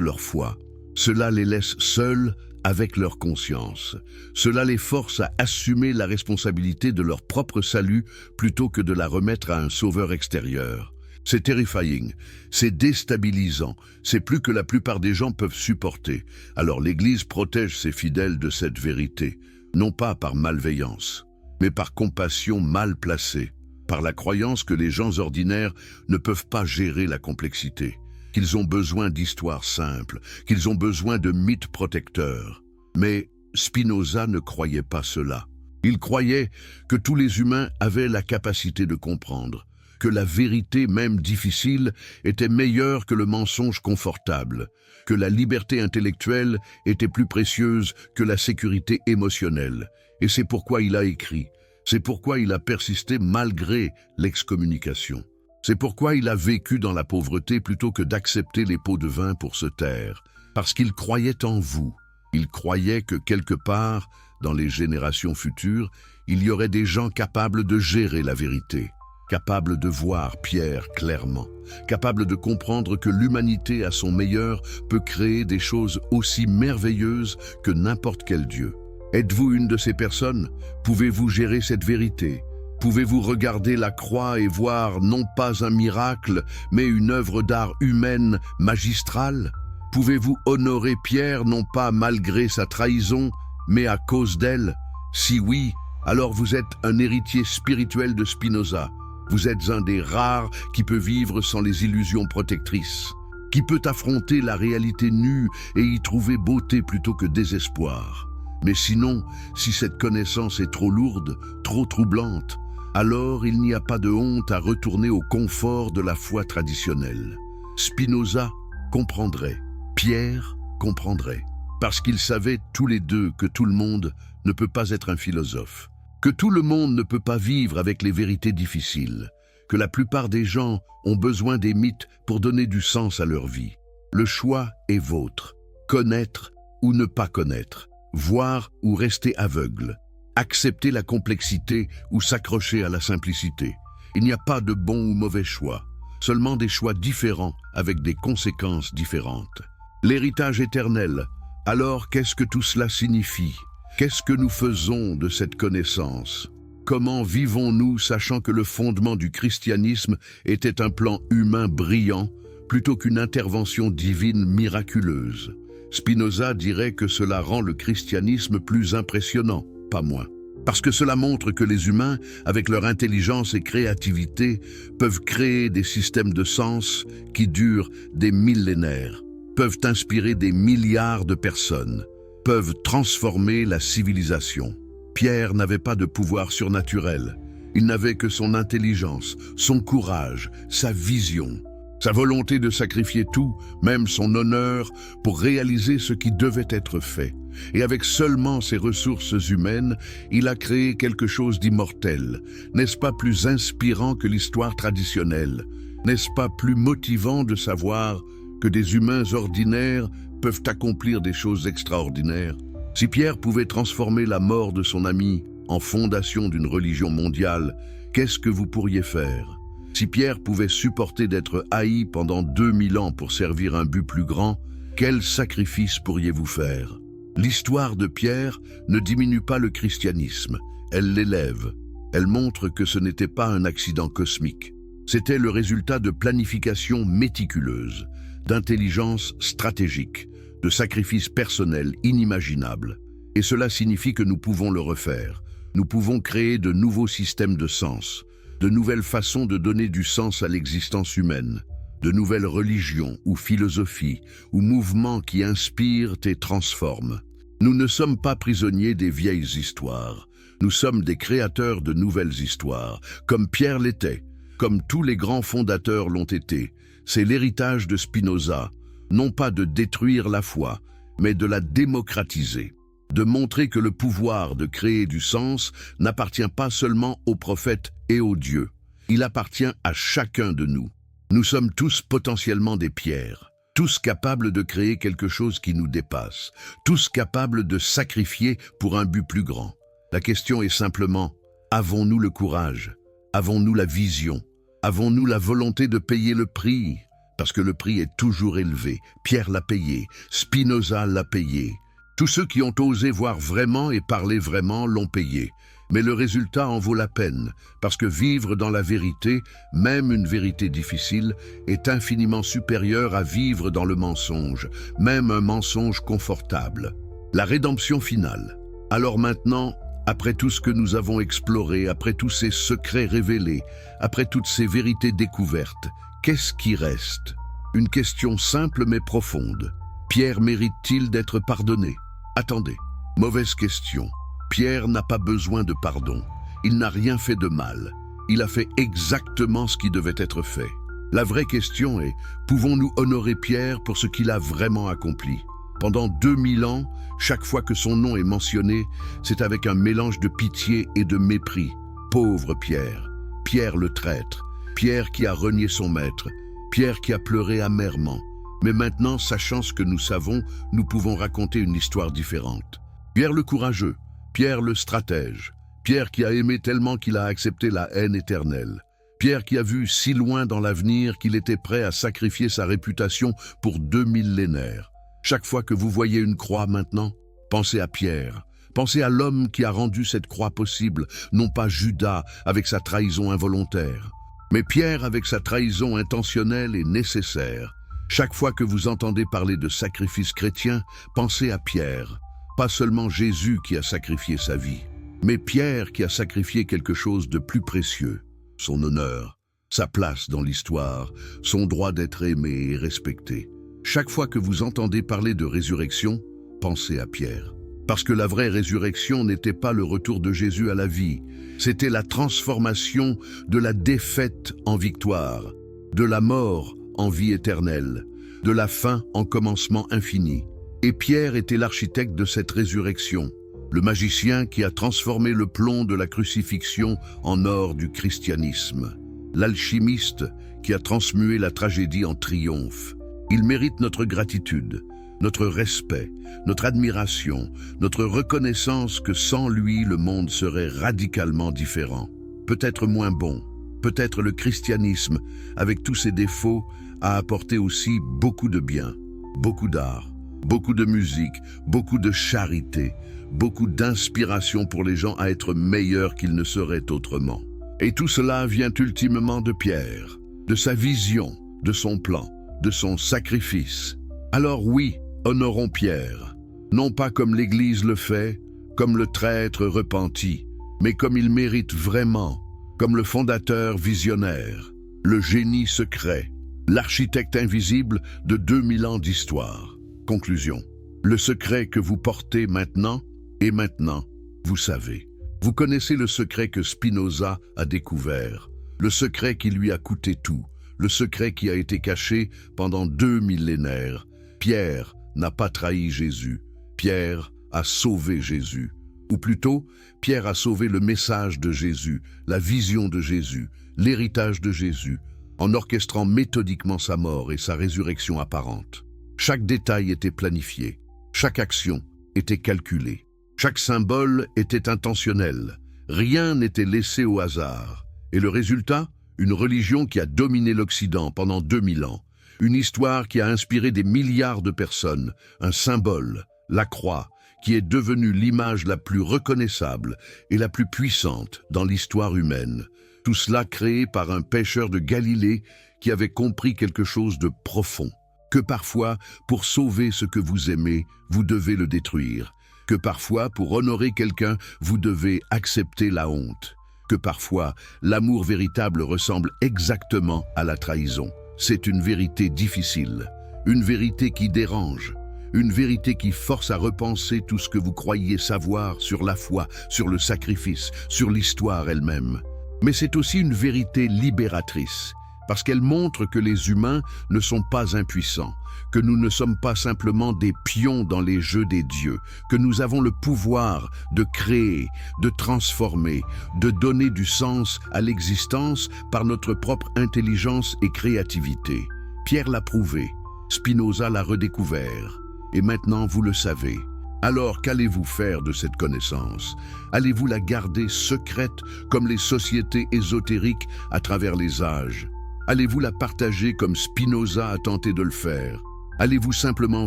leur foi. Cela les laisse seuls avec leur conscience. Cela les force à assumer la responsabilité de leur propre salut plutôt que de la remettre à un sauveur extérieur. C'est terrifying, c'est déstabilisant, c'est plus que la plupart des gens peuvent supporter. Alors l'Église protège ses fidèles de cette vérité, non pas par malveillance, mais par compassion mal placée, par la croyance que les gens ordinaires ne peuvent pas gérer la complexité, qu'ils ont besoin d'histoires simples, qu'ils ont besoin de mythes protecteurs. Mais Spinoza ne croyait pas cela. Il croyait que tous les humains avaient la capacité de comprendre, que la vérité, même difficile, était meilleure que le mensonge confortable, que la liberté intellectuelle était plus précieuse que la sécurité émotionnelle. Et c'est pourquoi il a écrit, c'est pourquoi il a persisté malgré l'excommunication. C'est pourquoi il a vécu dans la pauvreté plutôt que d'accepter les pots de vin pour se taire, parce qu'il croyait en vous. Il croyait que quelque part, dans les générations futures, il y aurait des gens capables de gérer la vérité, capables de voir Pierre clairement, capables de comprendre que l'humanité à son meilleur peut créer des choses aussi merveilleuses que n'importe quel Dieu. Êtes-vous une de ces personnes? Pouvez-vous gérer cette vérité? Pouvez-vous regarder la croix et voir non pas un miracle, mais une œuvre d'art humaine magistrale? Pouvez-vous honorer Pierre non pas malgré sa trahison, mais à cause d'elle? Si oui, alors vous êtes un héritier spirituel de Spinoza. Vous êtes un des rares qui peut vivre sans les illusions protectrices, qui peut affronter la réalité nue et y trouver beauté plutôt que désespoir. Mais sinon, si cette connaissance est trop lourde, trop troublante, alors il n'y a pas de honte à retourner au confort de la foi traditionnelle. Spinoza comprendrait, Pierre comprendrait, parce qu'ils savaient tous les deux que tout le monde ne peut pas être un philosophe, que tout le monde ne peut pas vivre avec les vérités difficiles, que la plupart des gens ont besoin des mythes pour donner du sens à leur vie. Le choix est vôtre, connaître ou ne pas connaître, voir ou rester aveugle, accepter la complexité ou s'accrocher à la simplicité. Il n'y a pas de bon ou mauvais choix, seulement des choix différents avec des conséquences différentes. L'héritage éternel, alors qu'est-ce que tout cela signifie? Qu'est-ce que nous faisons de cette connaissance? Comment vivons-nous sachant que le fondement du christianisme était un plan humain brillant plutôt qu'une intervention divine miraculeuse? Spinoza dirait que cela rend le christianisme plus impressionnant, pas moins. Parce que cela montre que les humains, avec leur intelligence et créativité, peuvent créer des systèmes de sens qui durent des millénaires, peuvent inspirer des milliards de personnes, peuvent transformer la civilisation. Pierre n'avait pas de pouvoir surnaturel. Il n'avait que son intelligence, son courage, sa vision, sa volonté de sacrifier tout, même son honneur, pour réaliser ce qui devait être fait. Et avec seulement ses ressources humaines, il a créé quelque chose d'immortel. N'est-ce pas plus inspirant que l'histoire traditionnelle? N'est-ce pas plus motivant de savoir que des humains ordinaires peuvent accomplir des choses extraordinaires? Si Pierre pouvait transformer la mort de son ami en fondation d'une religion mondiale, qu'est-ce que vous pourriez faire? Si Pierre pouvait supporter d'être haï pendant 2000 ans pour servir un but plus grand, quel sacrifice pourriez-vous faire? L'histoire de Pierre ne diminue pas le christianisme, elle l'élève. Elle montre que ce n'était pas un accident cosmique. C'était le résultat de planification méticuleuse, d'intelligence stratégique, de sacrifices personnels inimaginables. Et cela signifie que nous pouvons le refaire. Nous pouvons créer de nouveaux systèmes de sens, de nouvelles façons de donner du sens à l'existence humaine, de nouvelles religions ou philosophies ou mouvements qui inspirent et transforment. Nous ne sommes pas prisonniers des vieilles histoires. Nous sommes des créateurs de nouvelles histoires, comme Pierre l'était, comme tous les grands fondateurs l'ont été. C'est l'héritage de Spinoza, non pas de détruire la foi, mais de la démocratiser, de montrer que le pouvoir de créer du sens n'appartient pas seulement aux prophètes et aux dieux. Il appartient à chacun de nous. Nous sommes tous potentiellement des pierres, tous capables de créer quelque chose qui nous dépasse, tous capables de sacrifier pour un but plus grand. La question est simplement, avons-nous le courage? Avons-nous la vision? Avons-nous la volonté de payer le prix? Parce que le prix est toujours élevé. Pierre l'a payé, Spinoza l'a payé. Tous ceux qui ont osé voir vraiment et parler vraiment l'ont payé. Mais le résultat en vaut la peine, parce que vivre dans la vérité, même une vérité difficile, est infiniment supérieur à vivre dans le mensonge, même un mensonge confortable. La rédemption finale. Alors maintenant, après tout ce que nous avons exploré, après tous ces secrets révélés, après toutes ces vérités découvertes, qu'est-ce qui reste? Une question simple mais profonde. Pierre mérite-t-il d'être pardonné? Attendez, mauvaise question. Pierre n'a pas besoin de pardon. Il n'a rien fait de mal. Il a fait exactement ce qui devait être fait. La vraie question est, pouvons-nous honorer Pierre pour ce qu'il a vraiment accompli? Pendant 2000 ans, chaque fois que son nom est mentionné, c'est avec un mélange de pitié et de mépris. Pauvre Pierre, Pierre le traître, Pierre qui a renié son maître, Pierre qui a pleuré amèrement. Mais maintenant, sachant ce que nous savons, nous pouvons raconter une histoire différente. Pierre le courageux, Pierre le stratège, Pierre qui a aimé tellement qu'il a accepté la haine éternelle, Pierre qui a vu si loin dans l'avenir qu'il était prêt à sacrifier sa réputation pour 2 millénaires. Chaque fois que vous voyez une croix maintenant, pensez à Pierre. Pensez à l'homme qui a rendu cette croix possible, non pas Judas avec sa trahison involontaire, mais Pierre avec sa trahison intentionnelle et nécessaire. Chaque fois que vous entendez parler de sacrifice chrétien, pensez à Pierre. Pas seulement Jésus qui a sacrifié sa vie, mais Pierre qui a sacrifié quelque chose de plus précieux, son honneur, sa place dans l'histoire, son droit d'être aimé et respecté. Chaque fois que vous entendez parler de résurrection, pensez à Pierre. Parce que la vraie résurrection n'était pas le retour de Jésus à la vie, c'était la transformation de la défaite en victoire, de la mort en vie éternelle, de la fin en commencement infini. Et Pierre était l'architecte de cette résurrection, le magicien qui a transformé le plomb de la crucifixion en or du christianisme, l'alchimiste qui a transmué la tragédie en triomphe. Il mérite notre gratitude, notre respect, notre admiration, notre reconnaissance que sans lui, le monde serait radicalement différent. Peut-être moins bon, peut-être le christianisme, avec tous ses défauts, a apporté aussi beaucoup de bien, beaucoup d'art, beaucoup de musique, beaucoup de charité, beaucoup d'inspiration pour les gens à être meilleurs qu'ils ne seraient autrement. Et tout cela vient ultimement de Pierre, de sa vision, de son plan, de son sacrifice. Alors oui, honorons Pierre, non pas comme l'Église le fait, comme le traître repenti, mais comme il mérite vraiment, comme le fondateur visionnaire, le génie secret, l'architecte invisible de 2000 ans d'histoire. Conclusion. Le secret que vous portez maintenant, et maintenant, vous savez. Vous connaissez le secret que Spinoza a découvert, le secret qui lui a coûté tout, le secret qui a été caché pendant 2 millénaires. Pierre n'a pas trahi Jésus, Pierre a sauvé Jésus. Ou plutôt, Pierre a sauvé le message de Jésus, la vision de Jésus, l'héritage de Jésus, en orchestrant méthodiquement sa mort et sa résurrection apparente. Chaque détail était planifié, chaque action était calculée, chaque symbole était intentionnel, rien n'était laissé au hasard. Et le résultat, une religion qui a dominé l'Occident pendant 2000 ans, une histoire qui a inspiré des milliards de personnes, un symbole, la croix, qui est devenue l'image la plus reconnaissable et la plus puissante dans l'histoire humaine. Tout cela créé par un pêcheur de Galilée qui avait compris quelque chose de profond. Que parfois, pour sauver ce que vous aimez, vous devez le détruire. Que parfois, pour honorer quelqu'un, vous devez accepter la honte. Que parfois, l'amour véritable ressemble exactement à la trahison. C'est une vérité difficile, une vérité qui dérange, une vérité qui force à repenser tout ce que vous croyiez savoir sur la foi, sur le sacrifice, sur l'histoire elle-même. Mais c'est aussi une vérité libératrice, parce qu'elle montre que les humains ne sont pas impuissants, que nous ne sommes pas simplement des pions dans les jeux des dieux, que nous avons le pouvoir de créer, de transformer, de donner du sens à l'existence par notre propre intelligence et créativité. Pierre l'a prouvé, Spinoza l'a redécouvert, et maintenant vous le savez. Alors qu'allez-vous faire de cette connaissance? Allez-vous la garder secrète comme les sociétés ésotériques à travers les âges? Allez-vous la partager comme Spinoza a tenté de le faire? Allez-vous simplement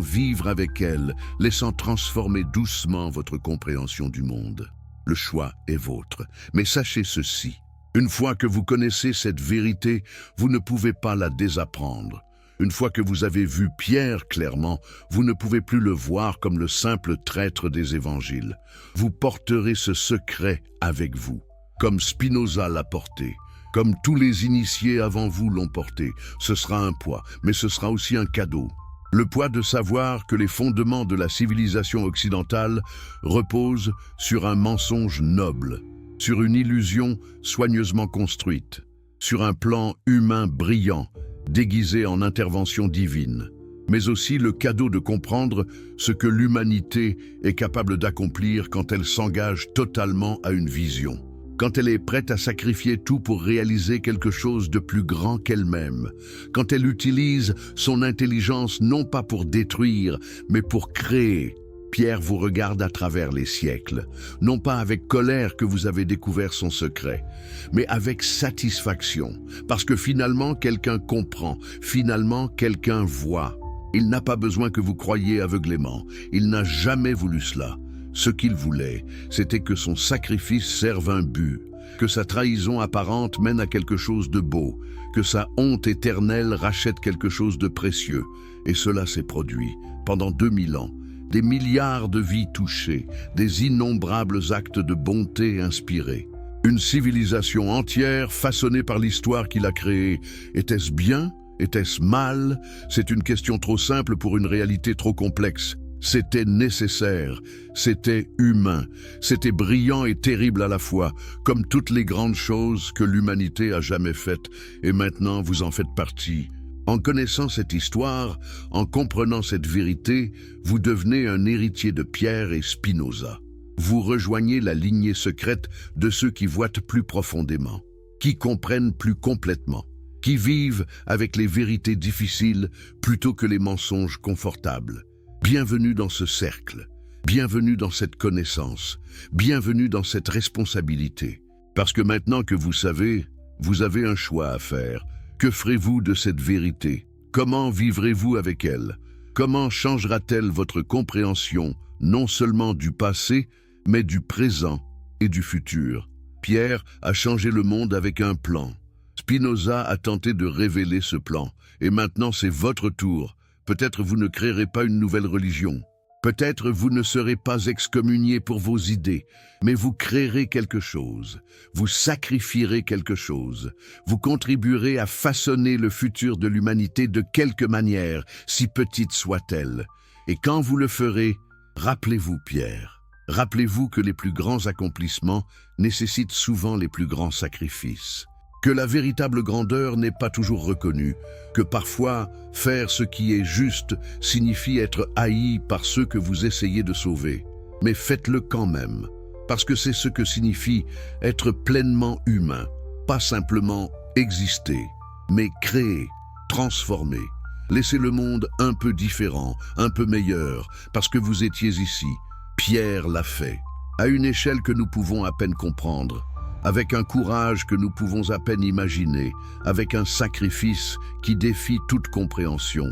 vivre avec elle, laissant transformer doucement votre compréhension du monde? Le choix est vôtre, mais sachez ceci. Une fois que vous connaissez cette vérité, vous ne pouvez pas la désapprendre. Une fois que vous avez vu Pierre clairement, vous ne pouvez plus le voir comme le simple traître des évangiles. Vous porterez ce secret avec vous, comme Spinoza l'a porté. Comme tous les initiés avant vous l'ont porté, ce sera un poids, mais ce sera aussi un cadeau. Le poids de savoir que les fondements de la civilisation occidentale reposent sur un mensonge noble, sur une illusion soigneusement construite, sur un plan humain brillant, déguisé en intervention divine, mais aussi le cadeau de comprendre ce que l'humanité est capable d'accomplir quand elle s'engage totalement à une vision. Quand elle est prête à sacrifier tout pour réaliser quelque chose de plus grand qu'elle-même, quand elle utilise son intelligence non pas pour détruire, mais pour créer. Pierre vous regarde à travers les siècles, non pas avec colère que vous avez découvert son secret, mais avec satisfaction, parce que finalement quelqu'un comprend, finalement quelqu'un voit. Il n'a pas besoin que vous croyiez aveuglément, il n'a jamais voulu cela. Ce qu'il voulait, c'était que son sacrifice serve un but, que sa trahison apparente mène à quelque chose de beau, que sa honte éternelle rachète quelque chose de précieux. Et cela s'est produit pendant 2000 ans. Des milliards de vies touchées, des innombrables actes de bonté inspirés. Une civilisation entière façonnée par l'histoire qu'il a créée. Était-ce bien? Était-ce mal? C'est une question trop simple pour une réalité trop complexe. C'était nécessaire, c'était humain, c'était brillant et terrible à la fois, comme toutes les grandes choses que l'humanité a jamais faites, et maintenant vous en faites partie. En connaissant cette histoire, en comprenant cette vérité, vous devenez un héritier de Pierre et Spinoza. Vous rejoignez la lignée secrète de ceux qui voient plus profondément, qui comprennent plus complètement, qui vivent avec les vérités difficiles plutôt que les mensonges confortables. Bienvenue dans ce cercle, bienvenue dans cette connaissance, bienvenue dans cette responsabilité. Parce que maintenant que vous savez, vous avez un choix à faire. Que ferez-vous de cette vérité? Comment vivrez-vous avec elle? Comment changera-t-elle votre compréhension, non seulement du passé, mais du présent et du futur? Pierre a changé le monde avec un plan. Spinoza a tenté de révéler ce plan, et maintenant c'est votre tour. Peut-être vous ne créerez pas une nouvelle religion. Peut-être vous ne serez pas excommunié pour vos idées, mais vous créerez quelque chose. Vous sacrifierez quelque chose. Vous contribuerez à façonner le futur de l'humanité de quelque manière, si petite soit-elle. Et quand vous le ferez, rappelez-vous Pierre. Rappelez-vous que les plus grands accomplissements nécessitent souvent les plus grands sacrifices. Que la véritable grandeur n'est pas toujours reconnue, que parfois faire ce qui est juste signifie être haï par ceux que vous essayez de sauver. Mais faites-le quand même, parce que c'est ce que signifie être pleinement humain, pas simplement exister, mais créer, transformer. Laissez le monde un peu différent, un peu meilleur, parce que vous étiez ici. Pierre l'a fait, à une échelle que nous pouvons à peine comprendre. Avec un courage que nous pouvons à peine imaginer, avec un sacrifice qui défie toute compréhension.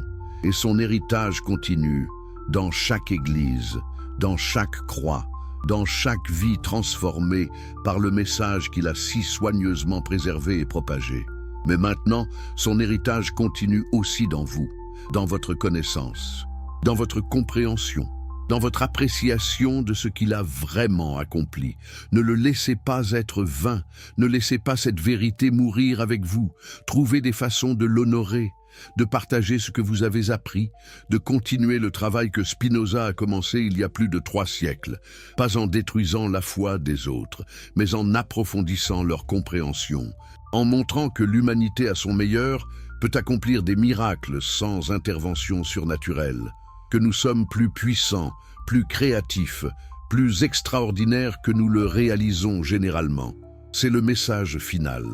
Et son héritage continue, dans chaque église, dans chaque croix, dans chaque vie transformée par le message qu'il a si soigneusement préservé et propagé. Mais maintenant, son héritage continue aussi dans vous, dans votre connaissance, dans votre compréhension, dans votre appréciation de ce qu'il a vraiment accompli. Ne le laissez pas être vain, ne laissez pas cette vérité mourir avec vous. Trouvez des façons de l'honorer, de partager ce que vous avez appris, de continuer le travail que Spinoza a commencé il y a plus de 3 siècles, pas en détruisant la foi des autres, mais en approfondissant leur compréhension, en montrant que l'humanité à son meilleur peut accomplir des miracles sans intervention surnaturelle, que nous sommes plus puissants, plus créatifs, plus extraordinaires que nous le réalisons généralement. C'est le message final.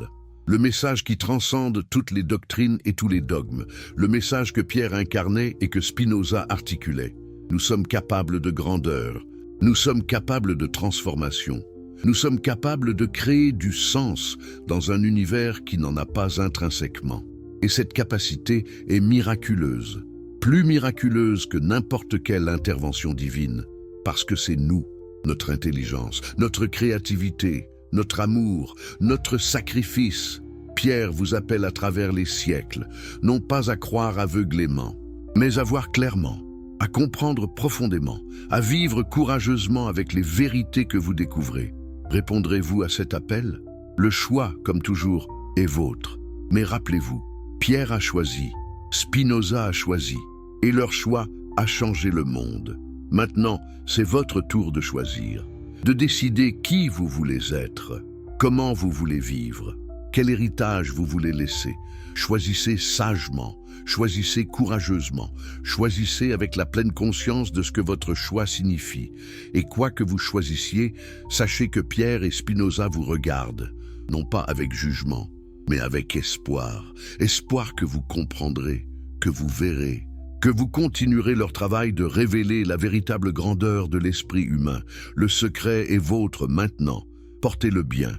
Le message qui transcende toutes les doctrines et tous les dogmes. Le message que Pierre incarnait et que Spinoza articulait. Nous sommes capables de grandeur. Nous sommes capables de transformation. Nous sommes capables de créer du sens dans un univers qui n'en a pas intrinsèquement. Et cette capacité est miraculeuse. Plus miraculeuse que n'importe quelle intervention divine, parce que c'est nous, notre intelligence, notre créativité, notre amour, notre sacrifice. Pierre vous appelle à travers les siècles, non pas à croire aveuglément, mais à voir clairement, à comprendre profondément, à vivre courageusement avec les vérités que vous découvrez. Répondrez-vous à cet appel? Le choix, comme toujours, est vôtre. Mais rappelez-vous, Pierre a choisi, Spinoza a choisi, et leur choix a changé le monde. Maintenant, c'est votre tour de choisir, de décider qui vous voulez être, comment vous voulez vivre, quel héritage vous voulez laisser. Choisissez sagement, choisissez courageusement, choisissez avec la pleine conscience de ce que votre choix signifie. Et quoi que vous choisissiez, sachez que Pierre et Spinoza vous regardent, non pas avec jugement, mais avec espoir. Espoir que vous comprendrez, que vous verrez, que vous continuerez leur travail de révéler la véritable grandeur de l'esprit humain. Le secret est vôtre maintenant. Portez-le bien.